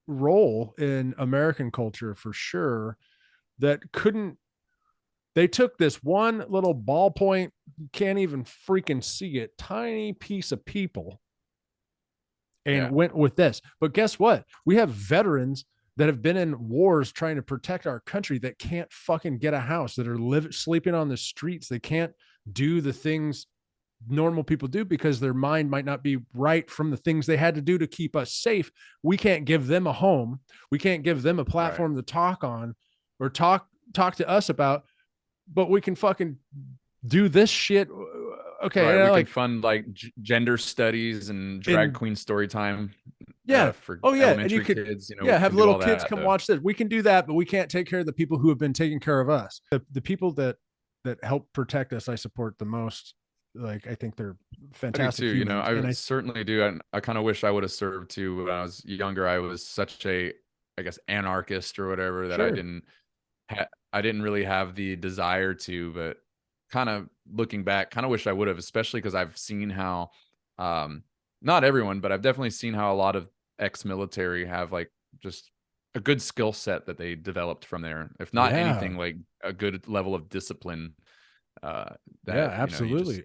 role in American culture for sure that they took this one little ballpoint, can't even freaking see it, tiny piece of people and went with this. But guess what? We have veterans that have been in wars trying to protect our country that can't fucking get a house, that are sleeping on the streets. They can't do the things normal people do because their mind might not be right from the things they had to do to keep us safe. We can't give them a home. We can't give them a platform to talk on or talk to us about, but we can fucking do this shit. Okay. Right, we can fund like gender studies and drag queen story time. For elementary kids, have little kids come watch this. We can do that, but we can't take care of the people who have been taking care of us. The people that help protect us, I support the most. Like, I think they're fantastic. I do too. I certainly do. I kind of wish I would have served too. When I was younger, I was such a, I guess, anarchist or whatever that I didn't really have the desire to, but kind of looking back, kind of wish I would have, especially because I've seen how, not everyone, but I've definitely seen how a lot of ex-military have like just a good skill set that they developed from there. If not anything, like a good level of discipline. Absolutely.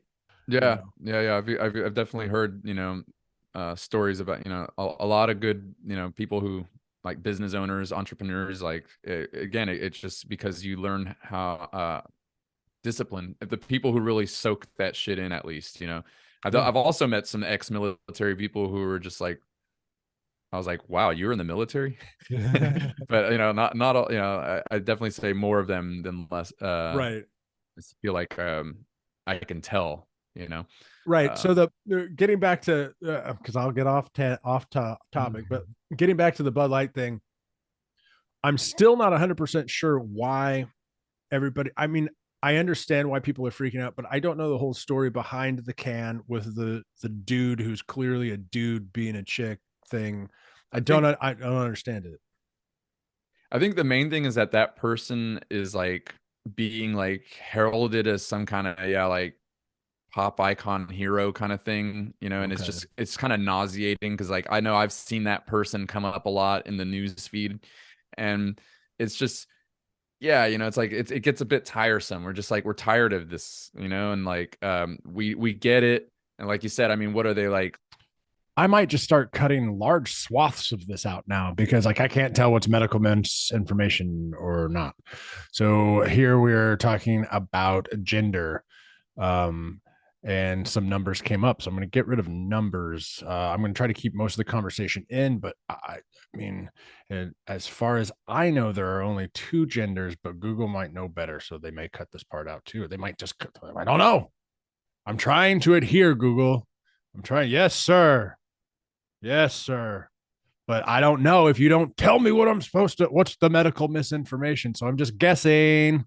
I've definitely heard, stories about, a lot of good, people who like business owners, entrepreneurs, like it's just because you learn how discipline, the people who really soak that shit in, at least, I've also met some ex-military people who were just like, I was like, wow, you were in the military. But not all, I definitely say more of them than less. Right. I feel like I can tell, Right. So the getting back to, because I'll get off topic, but getting back to the Bud Light thing, I'm still not 100% sure why everybody. I mean, I understand why people are freaking out, but I don't know the whole story behind the can with the dude who's clearly a dude being a chick thing. I don't understand it. I think the main thing is that person is like being like heralded as some kind of like pop icon hero kind of thing, and it's kind of nauseating because like I know I've seen that person come up a lot in the news feed, and it's just it's like it gets a bit tiresome. We're just like, we're tired of this, and like we get it, and like you said, I mean, what are they like? I might just start cutting large swaths of this out now because like I can't tell what's medical misinformation or not. So here we're talking about gender, and some numbers came up. So I'm going to get rid of numbers. I'm going to try to keep most of the conversation in, but I mean, as far as I know, there are only 2 genders, but Google might know better. So they may cut this part out too. Or they might just cut. I don't know. I'm trying to adhere, Google. I'm trying. Yes, sir. Yes, sir. But I don't know if you don't tell me what I'm supposed to, what's the medical misinformation. So I'm just guessing.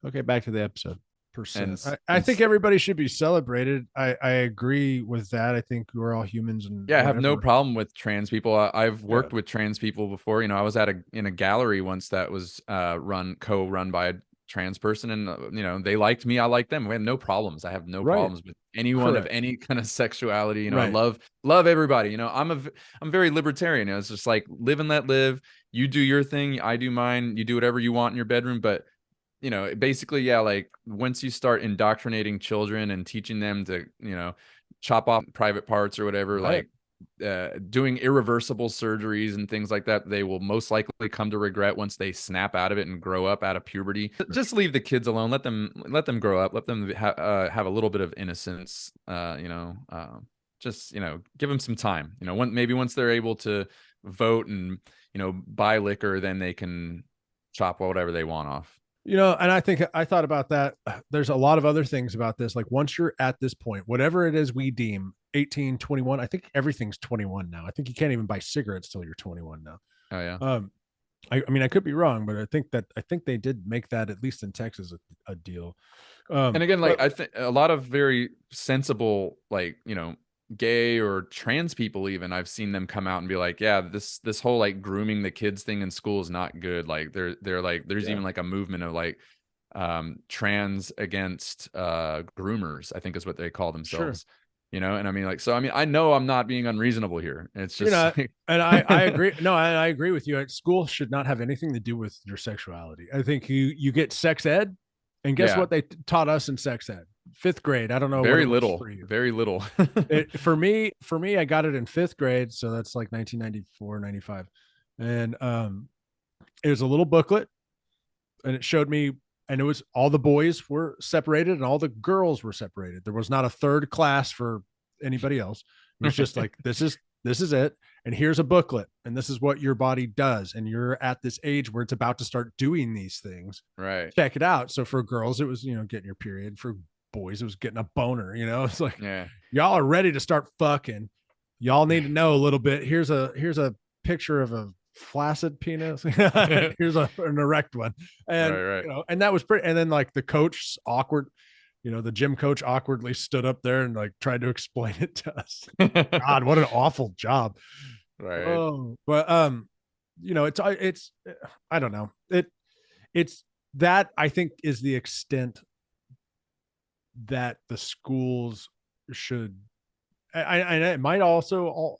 Okay, back to the episode. 100%. I think everybody should be celebrated. I agree with that. I think we're all humans and yeah, I have no whatever. problem with trans people. I've Yeah. worked with trans people before. You know, I was at in a gallery once that was co-run by a trans person, and you know, they liked me, I liked them. We had no problems. I have no Right. problems with anyone of any kind of sexuality. You know, I Right. love everybody. You know, I'm very libertarian. You know, it's just like live and let live. You do your thing, I do mine. You do whatever you want in your bedroom, but you know, basically, yeah, like once you start indoctrinating children and teaching them to, you know, chop off private parts or whatever, Right. like doing irreversible surgeries and things like that, they will most likely come to regret once they snap out of it and grow up out of puberty. Just leave the kids alone. Let them grow up. Let them have a little bit of innocence. Just, you know, give them some time. You know, maybe once they're able to vote and, you know, buy liquor, then they can chop whatever they want off. You know, and I think I thought about that. There's a lot of other things about this. Like once you're at this point, whatever it is we deem 18, 21, I think everything's 21 now. I think you can't even buy cigarettes till you're 21 now. Oh yeah. I mean, I could be wrong, but I think they did make that, at least in Texas, a deal. And again, like I think a lot of very sensible, like, you know, gay or trans people, even I've seen them come out and be like, yeah, this whole like grooming the kids thing in school is not good. Like they're like, there's even like a movement of like trans against groomers, I think is what they call themselves. Sure. You know, and I mean, like, so I mean, I know I'm not being unreasonable here. It's just, you know, like... and I agree. No, I agree with you. School should not have anything to do with your sexuality. I think you get sex ed, and guess what they taught us in sex ed? 5th grade. I don't know. Very what it was little. for you. Very little. For me, I got it in 5th grade, so that's like 1994, 95, and it was a little booklet, and it showed me. And it was all the boys were separated and all the girls were separated. There was not a third class for anybody else. It was just like, this is it. And here's a booklet. And this is what your body does. And you're at this age where it's about to start doing these things. Right. Check it out. So for girls, it was, you know, getting your period. For boys, it was getting a boner, you know, it's like, y'all are ready to start fucking. Y'all need to know a little bit. Here's a picture of a flaccid penis. Here's an erect one. And you know, and that was pretty. And then like the coach awkward, you know, the gym coach awkwardly stood up there and like tried to explain it to us. God, what an awful job. Right. Oh, but you know, it's I don't know. It's that I think is the extent that the schools should. And it might also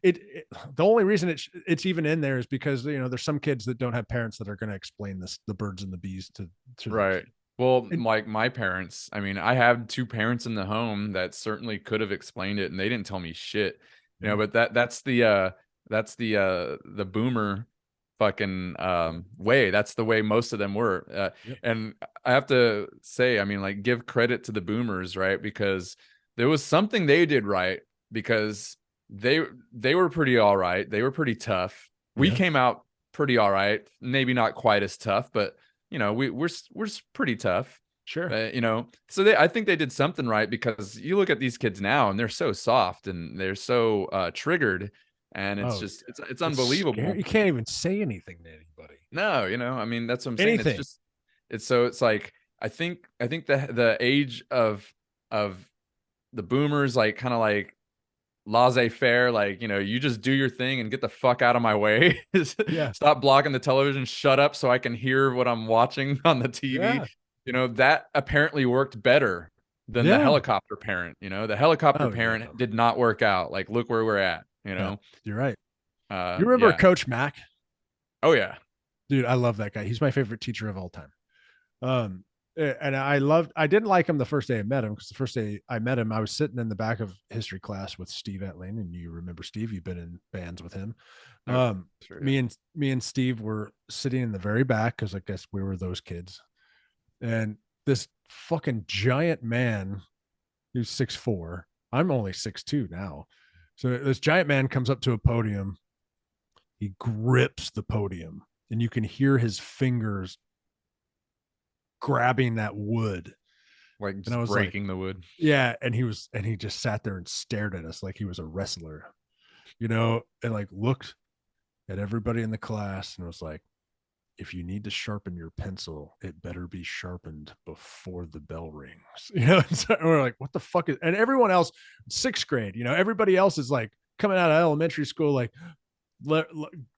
the only reason it's even in there is because, you know, there's some kids that don't have parents that are going to explain the birds and the bees to right. Well, like my parents, I mean, I have 2 parents in the home that certainly could have explained it, and they didn't tell me shit, you know, but that's the boomer fucking way. That's the way most of them were. And I have to say, I mean, like, give credit to the boomers, right? Because there was something they did right, because they were pretty all right. They were pretty tough. We came out pretty all right. Maybe not quite as tough, but you know, we're pretty tough. Sure. You know, so I think they did something right, because you look at these kids now and they're so soft and they're so triggered, and it's just it's unbelievable. Scary. You can't even say anything to anybody. No, you know, I mean, that's what I'm saying. It's just it's like I think the age of the boomers, like, kind of like laissez-faire, like, you know, you just do your thing and get the fuck out of my way. Stop blocking the television, shut up so I can hear what I'm watching on the TV. You know, that apparently worked better than the helicopter parent. You know, the helicopter parent did not work out. Like, look where we're at, you know. You're right. You remember Coach Mack? Oh yeah, dude, I love that guy. He's my favorite teacher of all time. And I didn't like him the first day I met him, because the first day I met him, I was sitting in the back of history class with Steve Etling, and you remember Steve, you've been in bands with him. Me and Steve were sitting in the very back, because I guess we were those kids. And this fucking giant man, who's 6'4", I'm only 6'2" now. So this giant man comes up to a podium. He grips the podium, and you can hear his fingers grabbing that wood, like just breaking the wood. Yeah. And he just sat there and stared at us like he was a wrestler, you know, and like looked at everybody in the class and was like, if you need to sharpen your pencil, it better be sharpened before the bell rings. You know, so we're like, what the fuck is, and everyone else, sixth grade, you know, everybody else is like coming out of elementary school, like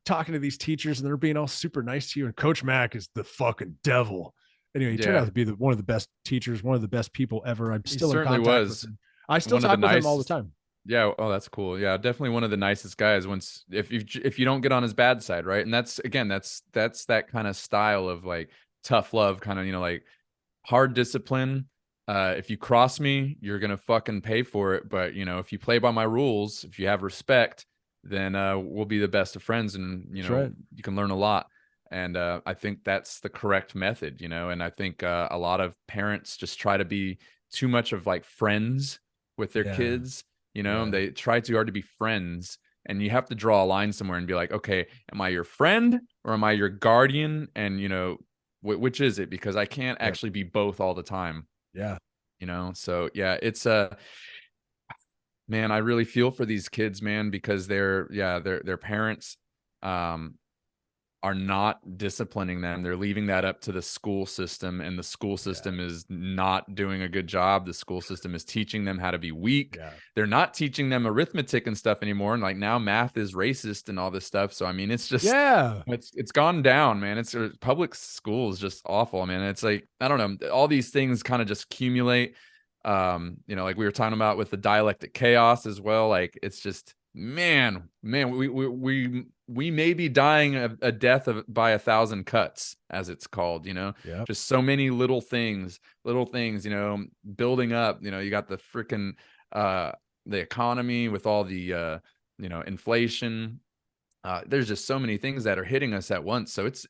talking to these teachers and they're being all super nice to you. And Coach Mac is the fucking devil. Anyway, he turned out Yeah, to be one of the best teachers, one of the best people ever. I'm he still in certainly contact with was him. I still one of the talk with him all the nicest. time. Yeah, oh, that's cool. Yeah, definitely one of the nicest guys. Once if you don't get on his bad side, right? And that's again, that's that kind of style of like tough love, kind of, you know, like hard discipline. If you cross me, you're gonna fucking pay for it. But you know, if you play by my rules, if you have respect, then we'll be the best of friends, and you That's know, right. you can learn a lot. And I think that's the correct method, you know. And I think a lot of parents just try to be too much of like friends with their Yeah. kids, you know, and Yeah. they try too hard to be friends. And you have to draw a line somewhere and be like, okay, am I your friend or am I your guardian? And you know, which is it? Because I can't Yep. actually be both all the time, Yeah. you know? So yeah, it's man, I really feel for these kids, man, because their parents um are not disciplining them. They're leaving that up to the school system, and the school Yeah. system is not doing a good job. The school system is teaching them how to be weak. Yeah. They're not teaching them arithmetic and stuff anymore. And like now math is racist and all this stuff. So I mean, it's just Yeah. it's gone down, man. It's public school is just awful, man. It's like, I don't know, all these things kind of just accumulate. You know, like we were talking about with the dialectic chaos as well. Like it's just, man, we may be dying a death by 1,000 cuts, as it's called, you know. Yep. Just so many little things, you know, building up. You know, you got the freaking the economy with all the you know, inflation. There's just so many things that are hitting us at once. So it's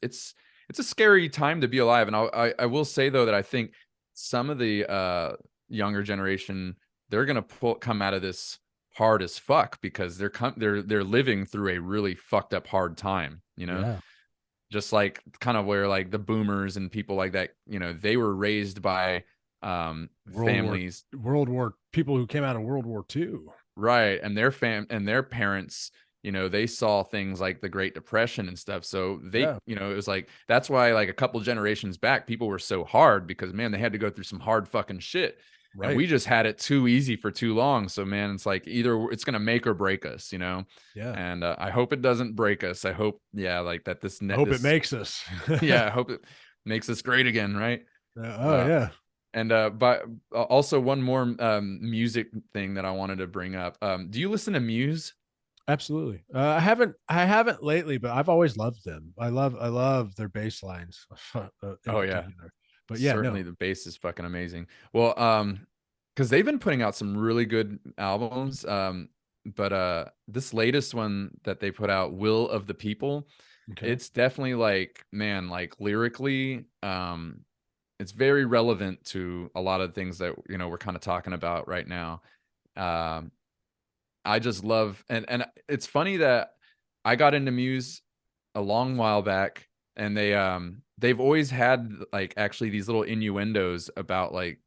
a scary time to be alive. And I will say though that I think some of the younger generation, they're gonna come out of this hard as fuck, because they're living through a really fucked up hard time, you know. Yeah. Just like kind of where like the boomers and people like that, you know, they were raised by World War families. World War people who came out of World War II. Right, and their parents, you know, they saw things like the Great Depression and stuff. So they, Yeah. you know, it was like that's why like a couple generations back, people were so hard because man, they had to go through some hard fucking shit. And Right. we just had it too easy for too long. So man, it's like either it's gonna make or break us, you know. Yeah. And I hope it doesn't break us. I hope, yeah, like that I hope it this makes us. yeah, I hope it makes us great again, right? Oh Uh, yeah. and but also one more music thing that I wanted to bring up. Do you listen to Muse? Absolutely. I haven't lately, but I've always loved them. I love their bass lines in Oh yeah, particular. But yeah, certainly no. the bass is fucking amazing. Well, because they've been putting out some really good albums. But this latest one that they put out, Will of the People, Okay. it's definitely like, man, like lyrically, it's very relevant to a lot of things that, you know, we're kind of talking about right now. Um, I just love, and it's funny that I got into Muse a long while back, and they've always had like actually these little innuendos about like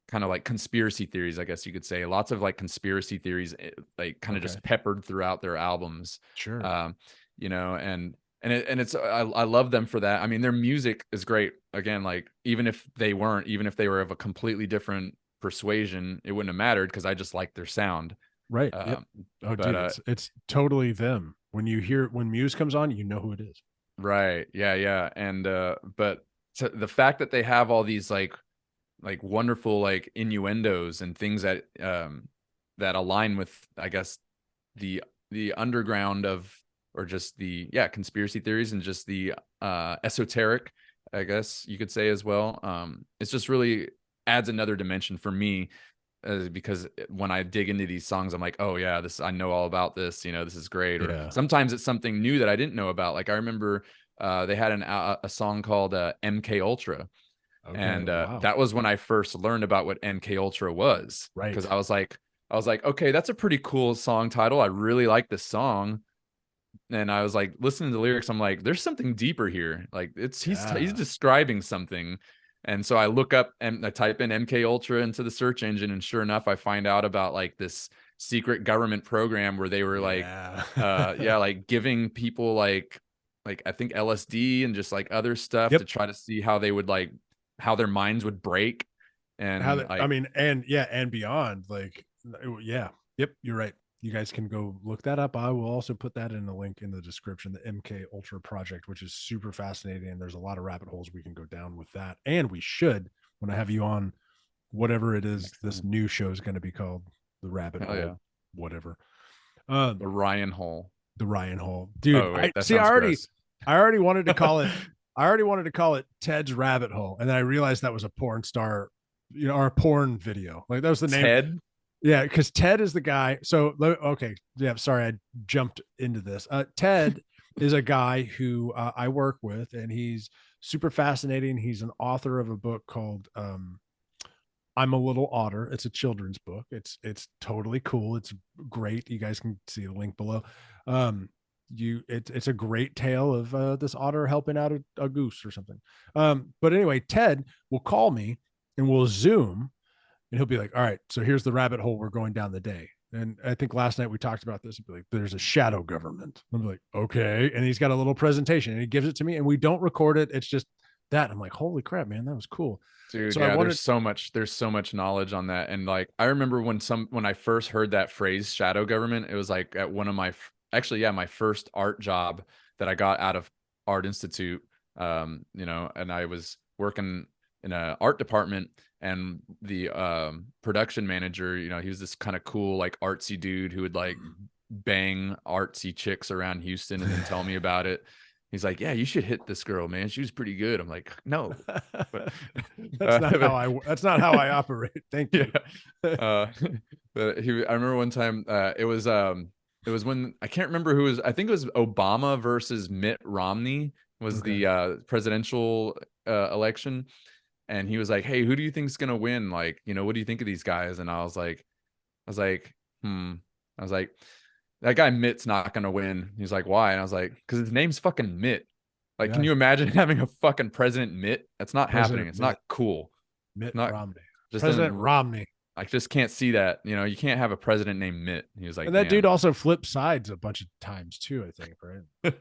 kind of like conspiracy theories, I guess you could say. Lots of like conspiracy theories, like kind of Okay. just peppered throughout their albums. Sure. Um, you know, and it's I love them for that. I mean, their music is great. Again, like even if they weren't, even if they were of a completely different persuasion, it wouldn't have mattered because I just like their sound. Right. Yep. Um, Oh, but dude, it's totally them. When Muse comes on, you know who it is. right, yeah, yeah, and but the fact that they have all these like wonderful like innuendos and things that that align with, I guess, the underground of, or just the, yeah, conspiracy theories and just the esoteric, I guess you could say as well. It's just really adds another dimension for me, because when I dig into these songs, I'm like, oh yeah, this, I know all about this. You know, this is great. Or Yeah. sometimes it's something new that I didn't know about. Like I remember they had a song called MK Ultra, Okay. and Wow. that was when I first learned about what MK Ultra was. Because Right. I was like, okay, that's a pretty cool song title. I really like this song. And I was like listening to the lyrics, I'm like, there's something deeper here. Like he's Yeah. describing something. And so I look up and I type in MK Ultra into the search engine, and sure enough, I find out about like this secret government program where they were like Yeah. yeah, like giving people like like I think LSD and just like other stuff to Yep. try to see how they would like how their minds would break. How And that, I like, mean, and yeah, and beyond. Like, yeah, yep, you're right. You guys can go look that up. I will also put that in the link in the description, the MK Ultra project, which is super fascinating. And there's a lot of rabbit holes we can go down with that. And we should, when I have you on, whatever it is, this new show is going to be called, the Rabbit hell yeah, Hole, whatever. the Ryan hole. The Ryan Hole, dude. Oh I wait, that see. sounds gross. I already wanted to call it. I already wanted to call it Ted's Rabbit Hole, and then I realized that was a porn star, or a porn video. Like that was the name. Ted. Yeah, because Ted is the guy. So okay, yeah. Sorry, I jumped into this. Ted is a guy who I work with, and he's super fascinating. He's an author of a book called I'm a Little Otter. It's a children's book. It's totally cool. It's great. You guys can see the link below. It's a great tale of this otter helping out a goose or something. But anyway, Ted will call me and we'll Zoom, and he'll be like, "All right, so here's the rabbit hole we're going down the day." And I think last night we talked about this. He'd be like, "There's a shadow government." I'm like, "Okay," and he's got a little presentation, and he gives it to me, and we don't record it. It's just that I'm like, "Holy crap, man, that was cool." Dude, So I yeah, wanted, there's so much knowledge on that. And like I remember when I first heard that phrase shadow government, it was like at one of my actually, yeah, my first art job that I got out of Art Institute. You know, and I was working in a art department, and the production manager, you know, he was this kind of cool, like artsy dude who would like bang artsy chicks around Houston and then tell me about it. He's like, "Yeah, you should hit this girl, man. She was pretty good." I'm like, "No." But that's not how I operate. Thank you. yeah. But I remember one time it was when I can't remember who was, I think it was Obama versus Mitt Romney was Okay. the presidential election, and he was like, "Hey, who do you think's gonna win? Like, you know, what do you think of these guys?" And I was like, I was like, that guy Mitt's not gonna win. He's like, "Why?" And I was like, "Because his name's fucking Mitt. Like, can Yeah. you imagine having a fucking President Mitt? That's not happening. President It's Mitt, not cool. Mitt Not Romney. just President doesn't. Romney. I just can't see that. You know, you can't have a president named Mitt." He was like, And that "Man." dude also flipped sides a bunch of times too, I think, right?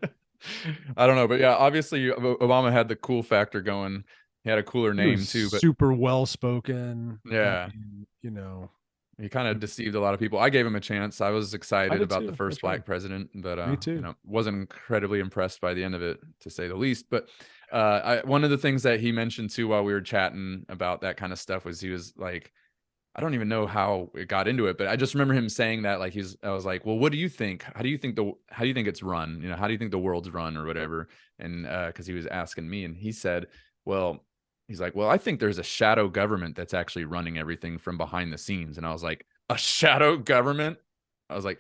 I don't know, but yeah, obviously Obama had the cool factor going. He had a cooler He name was too, but super well spoken. yeah, You know, he kind of deceived a lot of people. I gave him a chance. I was I excited did about the too. first That's right. black president, but Me you too. know, wasn't incredibly impressed by the end of it, to say the least. But one of the things that he mentioned too while we were chatting about that kind of stuff was he was like, I don't even know how it got into it, but I just remember him saying that, like, I was like, "Well, what do you think? How do you think it's run? You know, how do you think the world's run or whatever?" And because he was asking me, and he said, "Well," he's like, "Well, I think there's a shadow government that's actually running everything from behind the scenes." And I was like, "A shadow government?" I was like,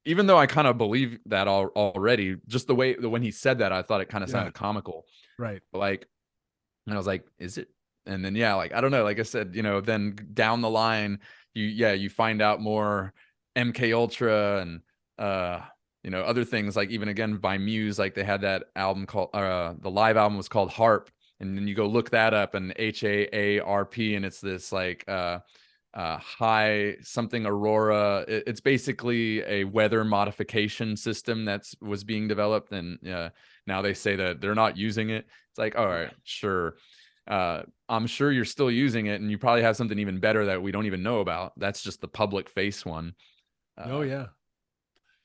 even though I kind of believe that already, just the way when he said that, I thought it kind of Yeah. sounded comical. Right. But like, and I was like, "Is it?" And then yeah, like I don't know, like I said, you know, then down the line, you find out more MK Ultra and you know, other things, like even again by Muse, like they had that album called the live album was called Harp, and then you go look that up, and HAARP, and it's this like high something Aurora. It's basically a weather modification system that's was being developed, and now they say that they're not using it. It's like, all right, sure. I'm sure you're still using it, and you probably have something even better that we don't even know about. That's just the public face one. Oh yeah.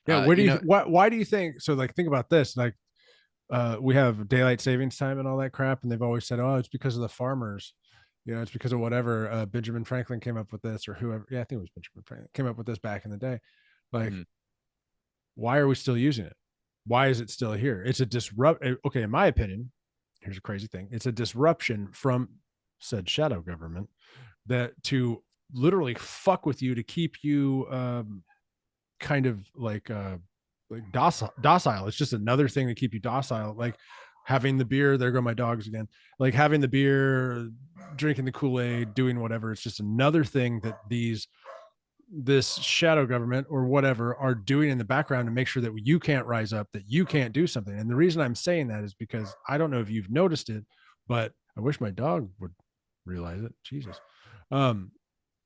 Yeah. You know, Why do you think so? Like, think about this. Like, we have daylight savings time and all that crap, and they've always said, "Oh, it's because of the farmers." You know, it's because of whatever. Benjamin Franklin came up with this, or whoever. Yeah, I think it was Benjamin Franklin came up with this back in the day. Like, why are we still using it? Why is it still here? It's a disrupt. Okay, in my opinion, here's a crazy thing. It's a disruption from said shadow government that to literally fuck with you to keep you kind of like docile. It's just another thing to keep you docile. Like having the beer, there go my dogs again. Like having the beer, drinking the Kool-Aid, doing whatever. It's just another thing that this shadow government or whatever are doing in the background to make sure that you can't rise up, that you can't do something. And the reason I'm saying that is because I don't know if you've noticed it, but I wish my dog would realize it. Jesus.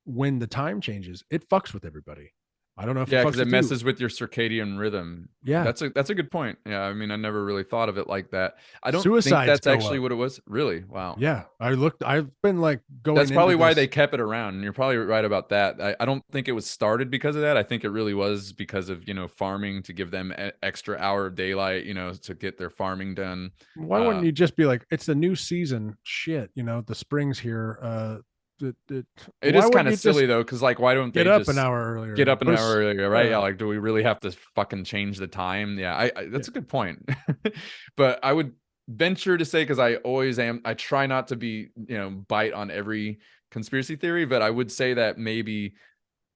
When the time changes, it fucks with everybody. I don't know if it Yeah, fucks because it with you. messes with your circadian rhythm. Yeah. That's a good point. Yeah, I mean, I never really thought of it like that. I don't think Suicides that's go actually up. what it was. Really? Wow. Yeah. I've been like That's going into probably why this. they kept it around. And you're probably right about that. I don't think it was started because of that. I think it really was because of, farming to give them extra hour of daylight, to get their farming done. Why wouldn't you just be like, it's the new season? Shit, the spring's here. It Why is kind wouldn't of you just silly though, because like, why don't get they up an just hour earlier? get up an Go hour earlier, right? Yeah, yeah, like, do we really have to fucking change the time? Yeah, yeah. that's a good point. But I would venture to say, because I always am, I try not to be, bite on every conspiracy theory, but I would say that maybe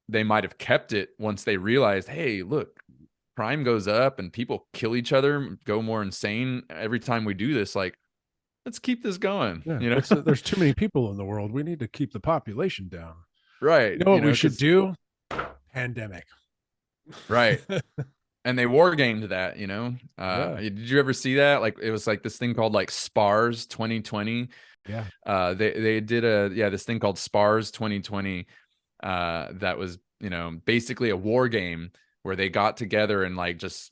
they might have kept it once they realized, hey, look, crime goes up and people kill each other, go more insane every time we do this. Like, let's keep this going, Yeah, there's too many people in the world. We need to keep the population down. right? You know what we should Because do? Pandemic. right. And they war gamed that, Yeah, did you ever see that? Like, it was like this thing called like SPARS 2020. yeah. They did this thing called SPARS 2020. That was, basically a war game where they got together and like just,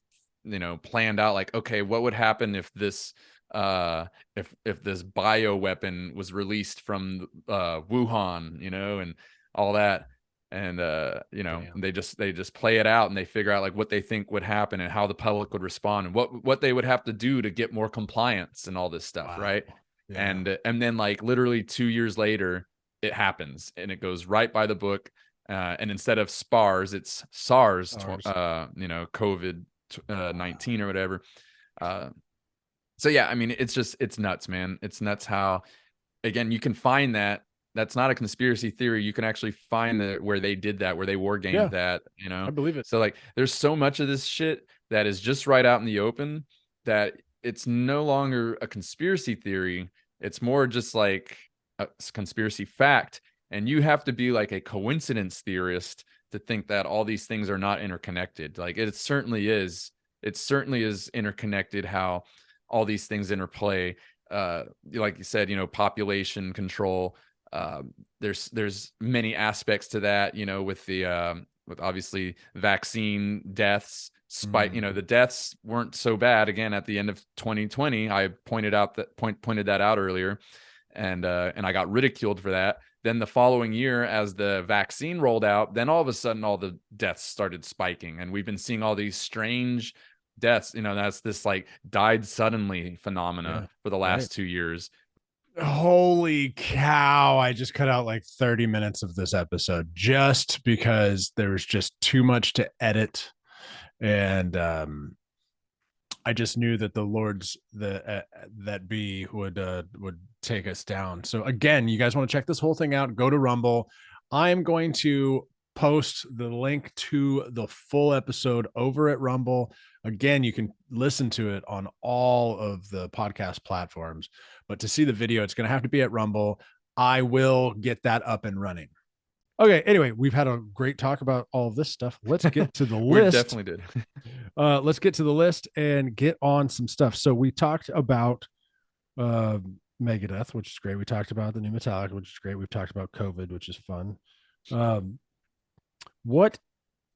planned out like, okay, what would happen if this if this bio weapon was released from Wuhan, and all that. And Damn. they just play it out and they figure out like what they think would happen and how the public would respond and what they would have to do to get more compliance and all this stuff, Wow. right? Yeah. And then like literally 2 years later, it happens and it goes right by the book. And instead of SPARS, it's SARS, SARS. COVID 19 or whatever. So yeah, I mean, it's nuts, man. It's nuts how, again, you can find that. That's not a conspiracy theory. You can actually find where they did that, where they war Yeah, gamed that, I believe it. So like, there's so much of this shit that is just right out in the open that it's no longer a conspiracy theory. It's more just like a conspiracy fact. And you have to be like a coincidence theorist to think that all these things are not interconnected. Like, it certainly is. It certainly is interconnected how all these things interplay. Like you said, population control. There's many aspects to that, with obviously vaccine deaths spike. The deaths weren't so bad again at the end of 2020. I pointed that out earlier, and I got ridiculed for that. Then the following year, as the vaccine rolled out, then all of a sudden all the deaths started spiking, and we've been seeing all these strange deaths. That's this like died suddenly phenomena Yeah, for the right. last 2 years. Holy cow. I just cut out like 30 minutes of this episode just because there was just too much to edit. And I just knew that the Lord's that be would take us down. So again, you guys want to check this whole thing out, go to Rumble. I am going to post the link to the full episode over at Rumble. Again, you can listen to it on all of the podcast platforms, but to see the video, it's going to have to be at Rumble. I will get that up and running. Okay. Anyway, we've had a great talk about all of this stuff. Let's get to the list. We definitely did. Let's get to the list and get on some stuff. So we talked about Megadeth, which is great. We talked about the new Metallica, which is great. We've talked about COVID, which is fun.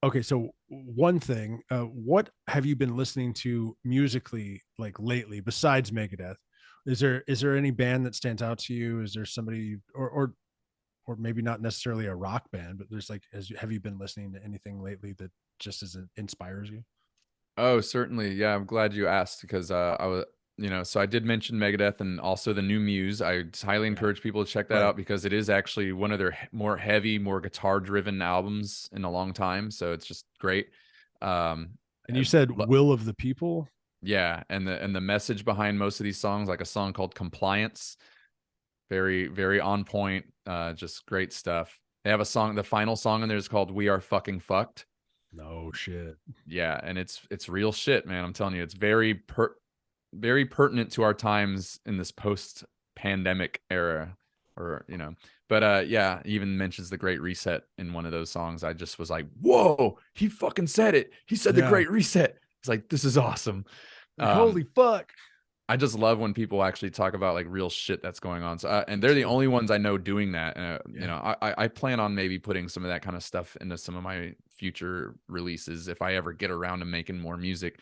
Okay, so one thing, what have you been listening to musically like lately besides Megadeth? Is there any band that stands out to you? Is there somebody or maybe not necessarily a rock band, but there's like, have you been listening to anything lately that just inspires you? Oh, certainly. Yeah, I'm glad you asked, because I was, so I did mention Megadeth and also the new Muse. I highly encourage people to check that out, because it is actually one of their more heavy, more guitar-driven albums in a long time. So it's just great. And you said Will of the People? Yeah, and the message behind most of these songs, like a song called Compliance, very, very on point. Just great stuff. They have a song, the final song in there is called We Are Fucking Fucked. No shit. Yeah, and it's real shit, man. I'm telling you, it's very very pertinent to our times in this post-pandemic era, or But yeah, he even mentions the Great Reset in one of those songs. I just was like, whoa, he fucking said it. He said the Great Reset. It's like, this is awesome. Like, holy fuck. I just love when people actually talk about like real shit that's going on. So, and they're the only ones I know doing that. You Yeah. know, I plan on maybe putting some of that kind of stuff into some of my future releases if I ever get around to making more music.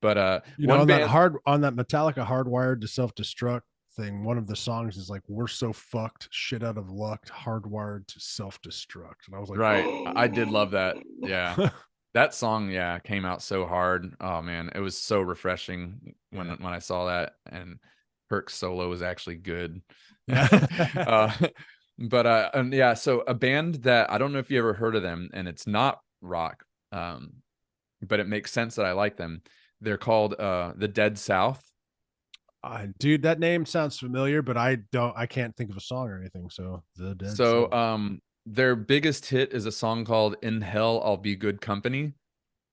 But You know, one band, on that Metallica Hardwired to Self-Destruct thing, one of the songs is like, "We're so fucked, shit out of luck, hardwired to self-destruct." And I was like, right? I did love that. Yeah. "Oh." That song, yeah, came out so hard. Oh man, it was so refreshing Yeah. when I saw that. And Kirk's solo was actually good. Yeah. uh, but and yeah, so a band that I don't know if you ever heard of them, and it's not rock, but it makes sense that I like them. They're called the Dead South. Dude, that name sounds familiar, but I can't think of a song or anything. So the Dead So South. their biggest hit is a song called "In Hell I'll Be Good Company."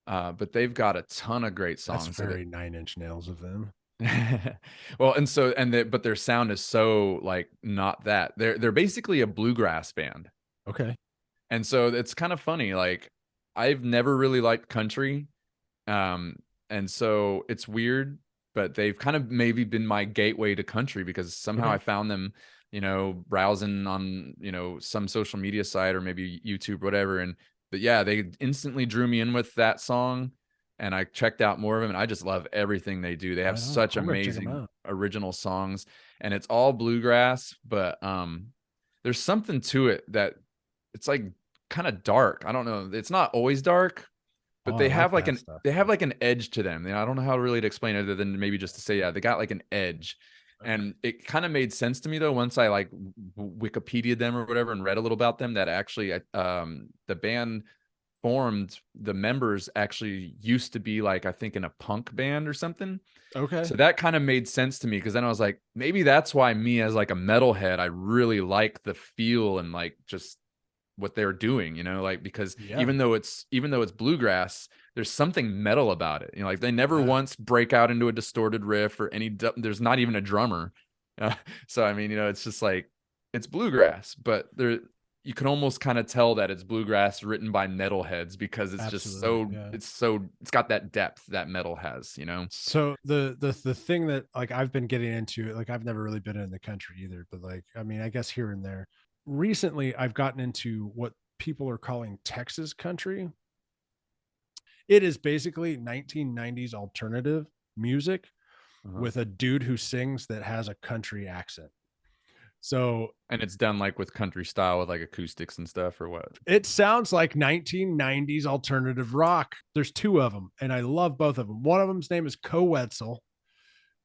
But they've got a ton of great That's songs. very Nine Inch Nails of them. Well, and so but their sound is so like not that. They're basically a bluegrass band. Okay. And so it's kind of funny. Like I've never really liked country. Um, and so it's weird, but they've kind of maybe been my gateway to country because somehow Okay. I found them, browsing on, some social media site or maybe YouTube, whatever. But yeah, they instantly drew me in with that song. And I checked out more of them, and I just love everything they do. They have Right on. such I'm gonna check them amazing out. original songs, and it's all bluegrass, but there's something to it that it's like kind of dark. I don't know. It's not always dark, Oh, but I like that stuff. they have like an edge to them. I don't know how really to explain it other than maybe just to say, yeah, they got like an edge. Okay. And it kind of made sense to me though once I like Wikipedia them or whatever and read a little about them that actually the band formed, the members actually used to be like I think in a punk band or something. Okay. So that kind of made sense to me because then I was like, maybe that's why me as like a metalhead, I really like the feel and like just what they're doing, like because Yeah. even though it's bluegrass, there's something metal about it. Like they never Yeah. once break out into a distorted riff or there's not even a drummer. So I mean, it's just like it's bluegrass, but you can almost kind of tell that it's bluegrass written by metalheads because it's just Absolutely. Yeah. it's got that depth that metal has. So the thing that like I've been getting into, like I've never really been in the country either, but like I mean, I guess here and there. Recently, I've gotten into what people are calling Texas country. It is basically 1990s alternative music Uh-huh. with a dude who sings that has a country accent. So And it's done like with country style with like acoustics and stuff or what? it sounds like 1990s alternative rock. There's two of them, and I love both of them. One of them's name is Co Wetzel.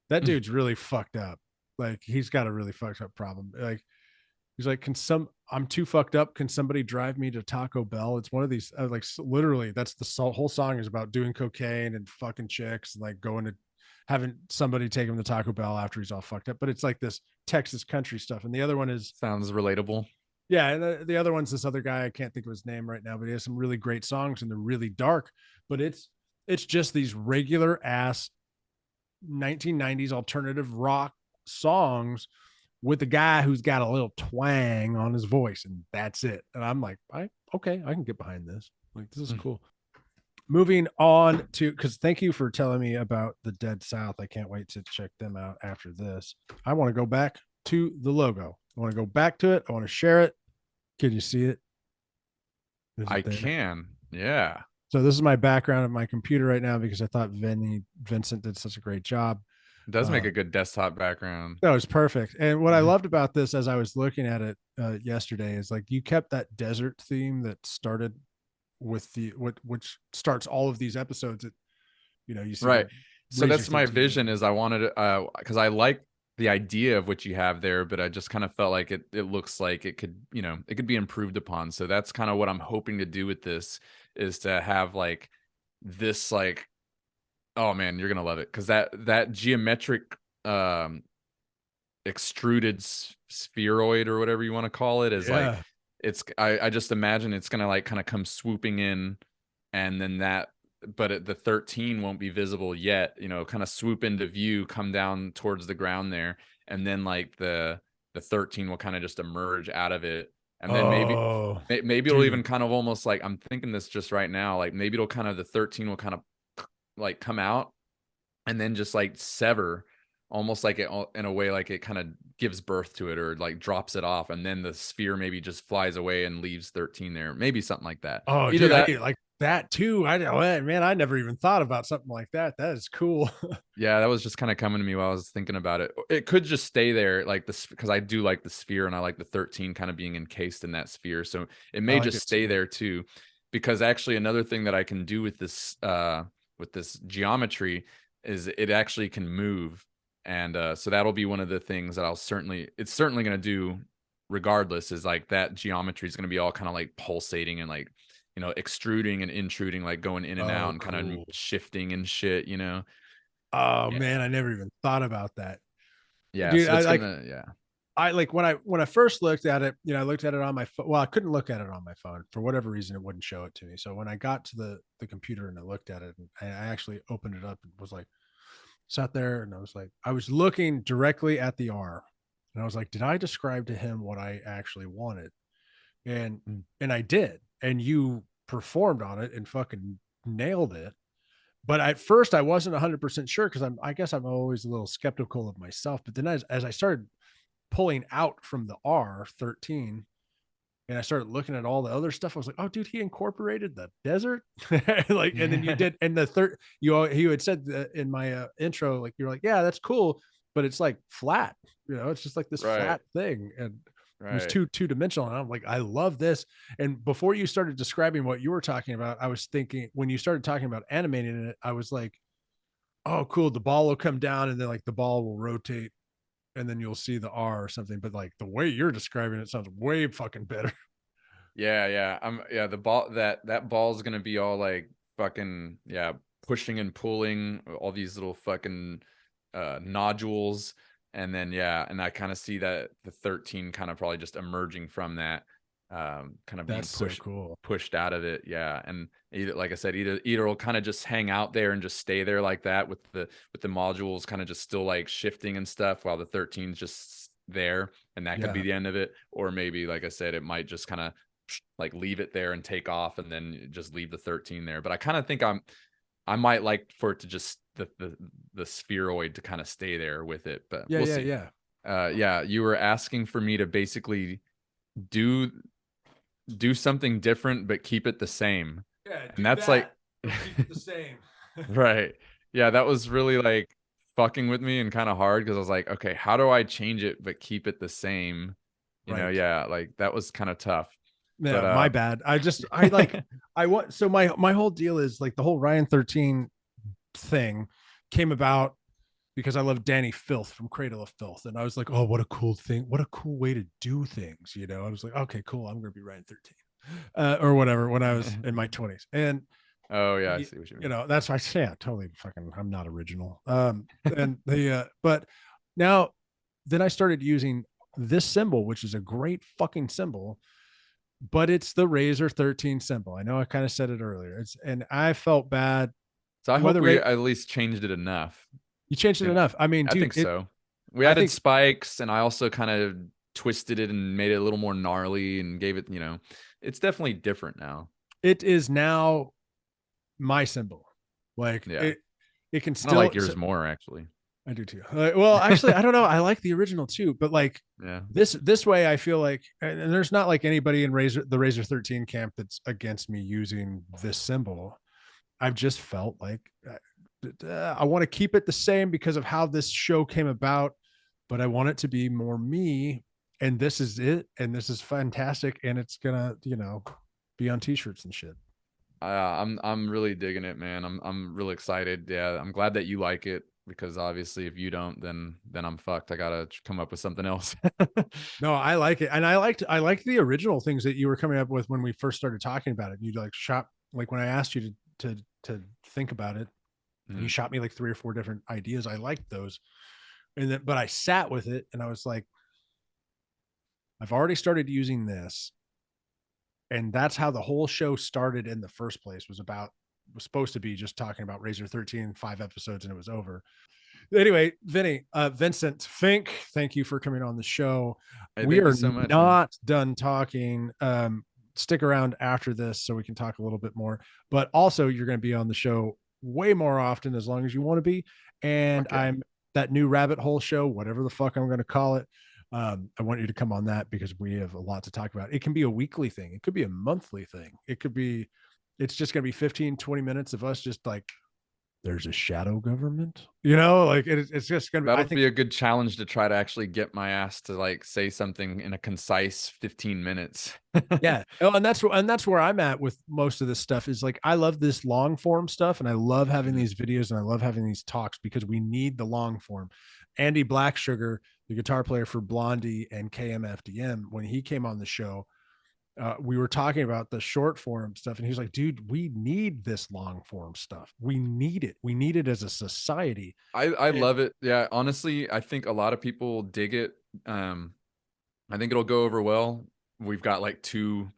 That dude's really fucked up. Like he's got a really fucked up problem. Like he's like, I'm too fucked up. Can somebody drive me to Taco Bell? It's one of these, like, literally, that's the whole song is about doing cocaine and fucking chicks and like going to having somebody take him to Taco Bell after he's all fucked up. But it's like this Texas country stuff. And the other one is, Sounds relatable. yeah. And the other one's this other guy. I can't think of his name right now, but he has some really great songs and they're really dark. But it's just these regular ass 1990s alternative rock songs with a guy who's got a little twang on his voice, and that's it. And I'm like, okay, I can get behind this. Like, this is cool. Moving on to, because thank you for telling me about the Dead South. I can't wait to check them out after this. I want to go back to the logo. I want to go back to it. I want to share it. Can you see it? Is I it there? can. Yeah. So this is my background of my computer right now because I thought Vincent did such a great job. It does make a good desktop background. That was perfect. And what I loved about this as I was looking at it yesterday is like you kept that desert theme that started with which starts all of these episodes. You see Right. the So Razor that's my 13. vision is I wanted because I like the idea of what you have there, but I just kind of felt like it looks like it could, it could be improved upon. So that's kind of what I'm hoping to do with this is to have like this like, oh man, you're gonna love it. Cause that geometric extruded spheroid or whatever you want to call it is like Yeah. I just imagine it's gonna like kind of come swooping in, and then the 13 won't be visible yet, kind of swoop into view, come down towards the ground there, and then like the 13 will kind of just emerge out of it, and then Oh, maybe it'll even dude. kind of almost like I'm thinking this just right now, like maybe the 13 will kind of like come out and then just like sever almost like it in a way, like it kind of gives birth to it or like drops it off, and then the sphere maybe just flies away and leaves 13 there, maybe something like that. Oh, Either dude, I that. did like that too. I know, man, I never even thought about something like that. That is cool. Yeah, that was just kind of coming to me while I was thinking about it. It could just stay there, like this, because I do like the sphere and I like the 13 kind of being encased in that sphere. So it I may like just it stay too. there too. Because actually, another thing that I can do with this geometry is it actually can move, and so that'll be one of the things that it's certainly going to do regardless. Is like that geometry is going to be all kind of like pulsating and like extruding and intruding, like going in and out Oh, and kind of cool. shifting and shit. Oh Yeah. man, I never even thought about that. Yeah, Dude, so I it's like gonna yeah. I like when I first looked at it, I looked at it on my phone. Well, I couldn't look at it on my phone for whatever reason. It wouldn't show it to me. So when I got to the computer and I looked at it, and I actually opened it up and was like, sat there and I was like, I was looking directly at the R, and I was like, did I describe to him what I actually wanted? And Mm. and I did, and you performed on it and fucking nailed it. But at first, I wasn't 100% sure because I guess I'm always a little skeptical of myself. But then as I started pulling out from the R13 and I started looking at all the other stuff, I was like, oh, dude, he incorporated the desert. Like, and then you did, and the third, you had said in my intro, like, you're like, yeah, that's cool, but it's like flat, it's just like this Right, flat thing. And it was right. two-dimensional. And I'm like, I love this. And before you started describing what you were talking about, I was thinking, when you started talking about animating it, I was like, oh, cool. The ball will come down and then like the ball will rotate and then you'll see the R or something. But like the way you're describing it sounds way fucking better. Yeah, yeah. Yeah, the ball that ball's gonna be all like fucking yeah, pushing and pulling all these little fucking nodules. And then yeah, and I kind of see that the 13 kind of probably just emerging from that, kind of being That's so cool. pushed out of it. Yeah. And either, like I said, either will kind of just hang out there and just stay there like that with the modules kind of just still like shifting and stuff while the 13's just there, and that could be Yeah. the end of it. Or maybe, like I said, it might just kind of like leave it there and take off and then just leave the 13 there. But I kind of think I might like for it to just the spheroid to kind of stay there with it, but Yeah. we'll Yeah. see. Yeah. Yeah, you were asking for me to basically do do something different but keep it the same. Yeah. And Do that's like that. But keep it the same. right. Yeah, that was really like fucking with me and kind of hard because I was like, okay, how do I change it but keep it the same? Right. Yeah, like that was kind of tough. But Yeah. My bad. I like, I want, so my whole deal is like the whole Ryan 13 thing came about because I love Danny Filth from Cradle of Filth. And I was like, oh, what a cool thing. What a cool way to do things. I was like, okay, cool. I'm going to be Ryan 13 or whatever when I was in my 20s. And, oh yeah, I see what you mean. that's why I say, yeah, totally fucking, I'm not original. And but now then I started using this symbol, which is a great fucking symbol, but it's the Razor 13 symbol. I know I kind of said it earlier. And I felt bad. So I hope Whether we at least changed it enough. you changed it You know, enough. I mean, I dude, think so. We I added think spikes, and I also kind of twisted it and made it a little more gnarly and gave it, it's definitely different now. it is now my symbol. Like Yeah. it can I don't like still, yours more, actually. I do too. Well, actually, I don't know. I like the original too, but like Yeah. this way, I feel like, and there's not like anybody in the Razor 13 camp that's against me using this symbol. I've just felt like I want to keep it the same because of how this show came about, but I want it to be more me. And this is it. And this is fantastic. And it's gonna, be on t-shirts and shit. I'm really digging it, man. I'm really excited. Yeah, I'm glad that you like it because obviously if you don't, then I'm fucked. I gotta come up with something else. No, I like it. And I liked the original things that you were coming up with when we first started talking about it. You like shot, like when I asked you to think about it, and you Mhm. shot me like 3 or 4 different ideas. I liked those. And then, but I sat with it and I was like, I've already started using this. And that's how the whole show started in the first place, was supposed to be just talking about Razor 13, 5 episodes, and it was over. Anyway, Vincent Fink, thank you for coming on the show. Hey, We thank you are so much, man. not done talking. Stick around after this so we can talk a little bit more. But also, you're going to be on the show way more often as long as you want to be. And Fuck yeah. that new rabbit hole show, whatever the fuck I'm going to call it. I want you to come on that because we have a lot to talk about. It can be a weekly thing. It could be a monthly thing. It could be, it's just going to be 15, 20 minutes of us just like, there's a shadow government, like it's just going to be, I That'll think. be a good challenge to try to actually get my ass to like say something in a concise 15 minutes. Yeah. Oh, and that's where I'm at with most of this stuff is like I love this long form stuff and I love having these videos and I love having these talks because we need the long form. Andy Blacksugar, the guitar player for Blondie and KMFDM, when he came on the show, we were talking about the short form stuff and he's like, dude, we need this long form stuff. We need it. We need it as a society. I And love it. Yeah, honestly, I think a lot of people dig it. I think it'll go over well. We've got like 2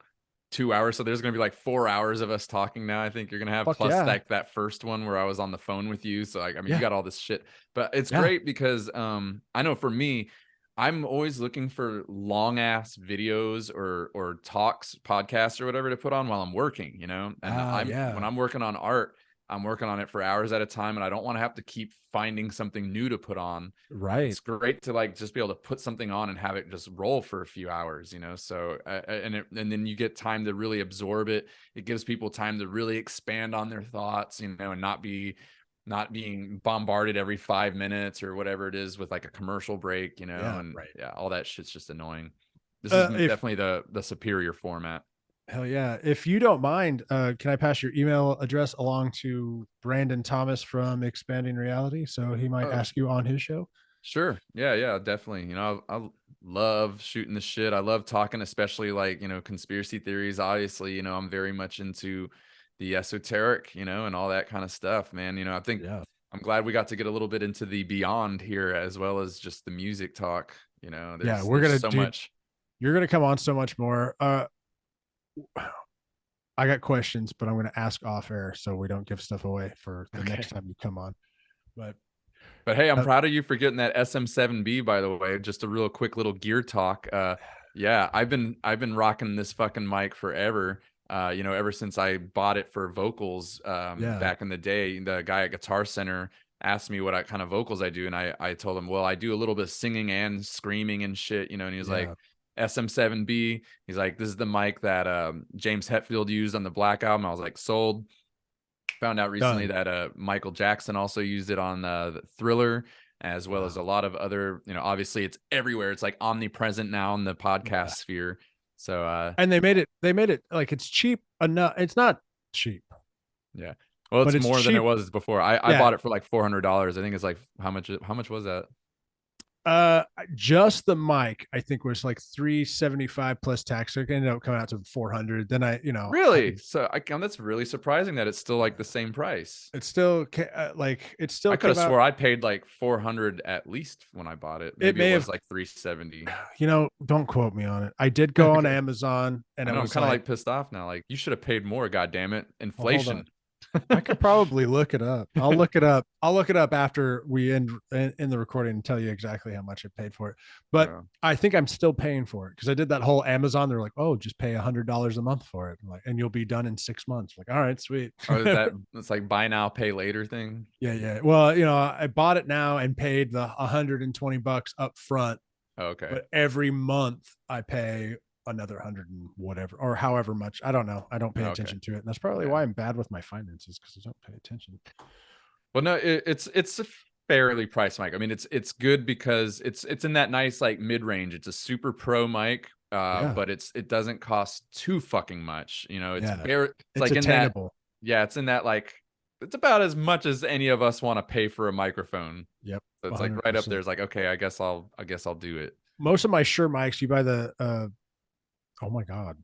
hours, so there's gonna be like 4 hours of us talking now. I think you're gonna have fuck plus yeah. like that first one where I was on the phone with you. So like, I mean, you Yeah. got all this shit, but it's Yeah. great because I know for me, I'm always looking for long ass videos or talks, podcasts or whatever to put on while I'm working, and when Yeah. I'm working on art, I'm working on it for hours at a time and I don't want to have to keep finding something new to put on. Right. It's great to like just be able to put something on and have it just roll for a few hours, so and then you get time to really absorb it. It gives people time to really expand on their thoughts, and not being bombarded every 5 minutes or whatever it is with like a commercial break, Yeah. and Right. yeah, all that shit's just annoying. This is If definitely the superior format. Hell yeah. If you don't mind, can I pass your email address along to Brandon Thomas from Expanding Reality? So he might Oh, ask you on his show. sure. Yeah, definitely. I love shooting the shit. I love talking, especially like, conspiracy theories. Obviously, I'm very much into the esoteric, and all that kind of stuff, man. I think Yeah. I'm glad we got to get a little bit into the beyond here as well as just the music talk. Yeah. There's so much. You're going to come on so much more. I got questions, but I'm going to ask off air so we don't give stuff away for the next Okay. time you come on. But But hey, I'm uh, proud of you for getting that SM7B, by the way. Just a real quick little gear talk. Yeah, I've been rocking this fucking mic forever. Ever since I bought it for vocals yeah. back in the day. The guy at Guitar Center asked me what kind of vocals I do, and I told him, well, I do a little bit of singing and screaming and shit, and he was like, Yeah. SM7B. He's like, this is the mic that James Hetfield used on the Black Album. I was like, sold. Found out recently Done. that Michael Jackson also used it on the Thriller, as well as Wow. a lot of other, obviously it's everywhere. It's like omnipresent now in the podcast Yeah. sphere. So And they made it like it's cheap enough. It's not cheap, yeah. Well, but it's it's more than it cheap. was before. I Yeah. bought it for like $400. I think it's like how much was that? Just the mic I think was like 375 plus tax. So it ended up coming out to 400. Then I Really? So that's really surprising that it's still like the same price. it still like it still I could have came out. swore I paid like 400 at least when I bought it. It Maybe may it have, was like 370. don't quote me on it. I did go on Okay. Amazon and I I know I'm was kind of like, like pissed off now. Like you should have paid more, god damn it. well, hold on. Inflation. I could probably look it up. I'll look it up. I'll look it up after we end in the recording and tell you exactly how much I paid for it. But Yeah. I think I'm still paying for it because I did that whole Amazon. They're like, oh, just pay $100 a month for it. I'm like, and you'll be done in 6 months. I'm like, all right, sweet. Oh, it's like buy now, pay later thing. Yeah, yeah. Well, I bought it now and paid the $120 up front, Oh, okay. but every month I pay another 100 and whatever or however much. I don't know. I don't pay Okay. attention to it. And that's probably Yeah. why I'm bad with my finances because I don't pay attention. Well, no, it's a fairly priced mic. I mean, it's good because it's in that nice like mid range. It's a super pro mic, Yeah. but it doesn't cost too fucking much. It's Yeah. it's It's like in that. attainable. Yeah, it's in that like it's about as much as any of us want to pay for a microphone. Yep. So it's like right up 100%. there. It's like, okay, I guess I'll do it. Most of my Shure mics, you buy the oh my God.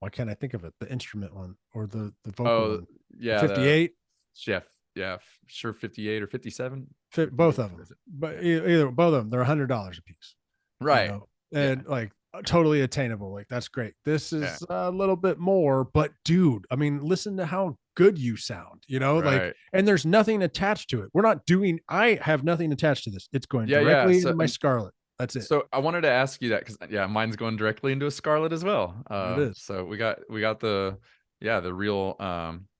Why can't I think of it? The instrument one or the vocal Oh one. The yeah, 58. Chef. Yeah, sure, 58 or 57. Both 58, of what them. is it? But either both of them, they're $100 a piece. Right. And like totally attainable. Like that's great. This Yeah. is a little bit more, but dude, I mean, listen to how good you sound, like, Right. and there's nothing attached to it. I have nothing attached to this. It's going Yeah, directly So, into my Scarlett. That's it. so I wanted to ask you that because mine's going directly into a Scarlett as well. There it is. So we got the the real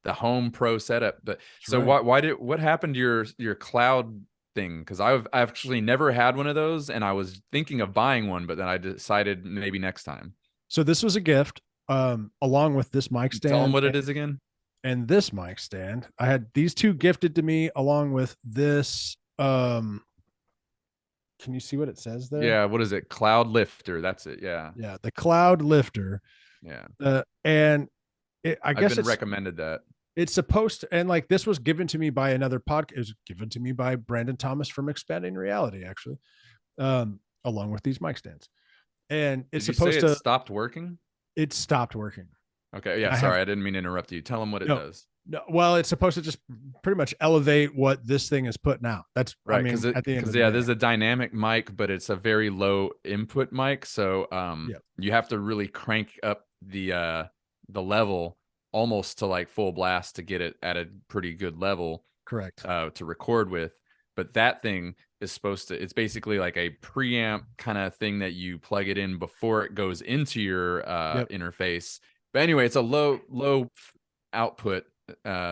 the home pro setup. But That's so right. what happened to your cloud thing, because I've actually never had one of those, and I was thinking of buying one, but then I decided maybe next time. So this was a gift, along with this mic stand. Tell them what it is again. And this mic stand. I had these two gifted to me along with this. Can you see what it says there? Yeah, what is it? Cloud lifter. That's it. Yeah. Yeah, the Cloud Lifter. Yeah. And I guess I've been recommended that. It's supposed to, and like this was given to me by another podcast. It was given to me by Brandon Thomas from Expanding Reality, actually, along with these mic stands. And it's supposed to. It stopped working. It stopped working. Okay. Yeah. Sorry, I didn't mean to interrupt you. Tell them what it does. No, well, it's supposed to just pretty much elevate what this thing is putting out. That's right. I mean, at the end of the day, there's a dynamic mic, but it's a very low input mic. So you have to really crank up the level almost to like full blast to get it at a pretty good level. Correct. To record with. But that thing is supposed to, it's basically like a preamp kind of thing that you plug it in before it goes into your interface. But anyway, it's a low output.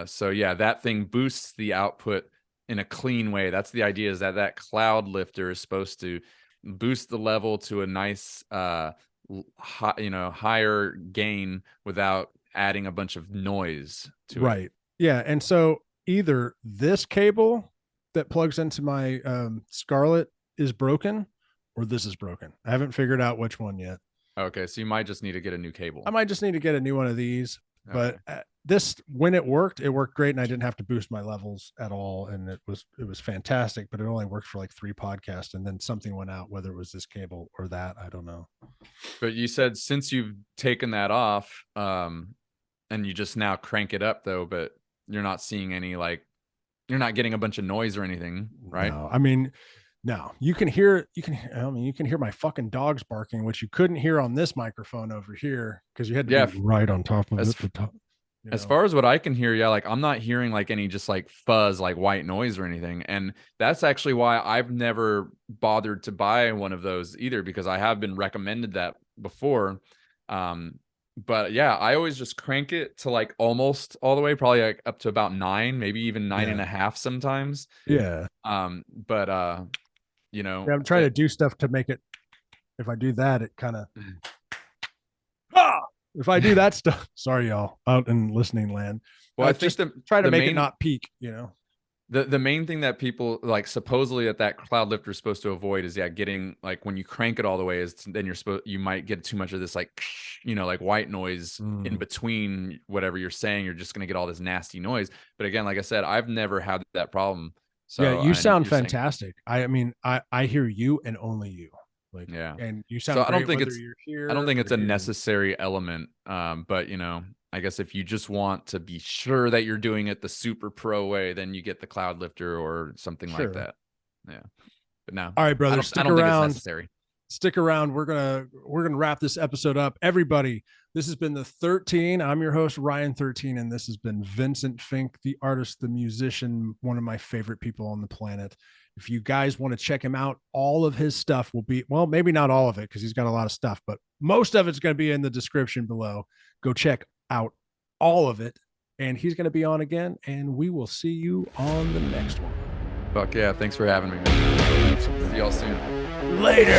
So yeah, that thing boosts the output in a clean way. That's the idea, is that Cloud Lifter is supposed to boost the level to a nice, higher gain without adding a bunch of noise to it. Right. Yeah. And so either this cable that plugs into my Scarlett is broken, or this is broken. I haven't figured out which one yet. Okay, so you might just need to get a new cable. I might just need to get a new one of these. Okay. But this, when it worked great, and I didn't have to boost my levels at all, and it was fantastic. But it only worked for like 3 podcasts, and then something went out. Whether it was this cable or that, I don't know. But you said since you've taken that off, and you just now crank it up though, but you're not seeing any, like, you're not getting a bunch of noise or anything, right? No, I mean, no, you can hear my fucking dogs barking, which you couldn't hear on this microphone over here because you had to be right on top of it. As far as what I can hear, yeah, like I'm not hearing like any just like fuzz, like white noise or anything. And that's actually why I've never bothered to buy one of those either, because I have been recommended that before. But yeah, I always just crank it to like almost all the way, probably like up to about 9, maybe even 9.5 sometimes. Yeah. But I'm trying to do stuff to make it. If I do that, it kind of. If I do that stuff, sorry y'all out in listening land. Well, I think try to make it not peak. The main thing that people like supposedly that Cloud Lifter is supposed to avoid is getting like when you crank it all the way is then you might get too much of this like like white noise in between whatever you're saying. You're just gonna get all this nasty noise. But again, like I said, I've never had that problem. So yeah, you sound fantastic. I mean, I hear you and only you. Like, yeah, and you sound. So I don't think it's a necessary element. But I guess if you just want to be sure that you're doing it the super pro way, then you get the Cloud Lifter or something like that. Yeah. But no. All right, brother. I don't think it's necessary. Stick around. We're gonna wrap this episode up. Everybody, this has been the 13. I'm your host, Ryan 13, and this has been Vincent Fink, the artist, the musician, one of my favorite people on the planet. If you guys want to check him out, all of his stuff will be, well, maybe not all of it because he's got a lot of stuff, but most of it's going to be in the description below. Go check out all of it, and he's going to be on again, and we will see you on the next one. Fuck yeah. Thanks for having me, man. See y'all soon. Later.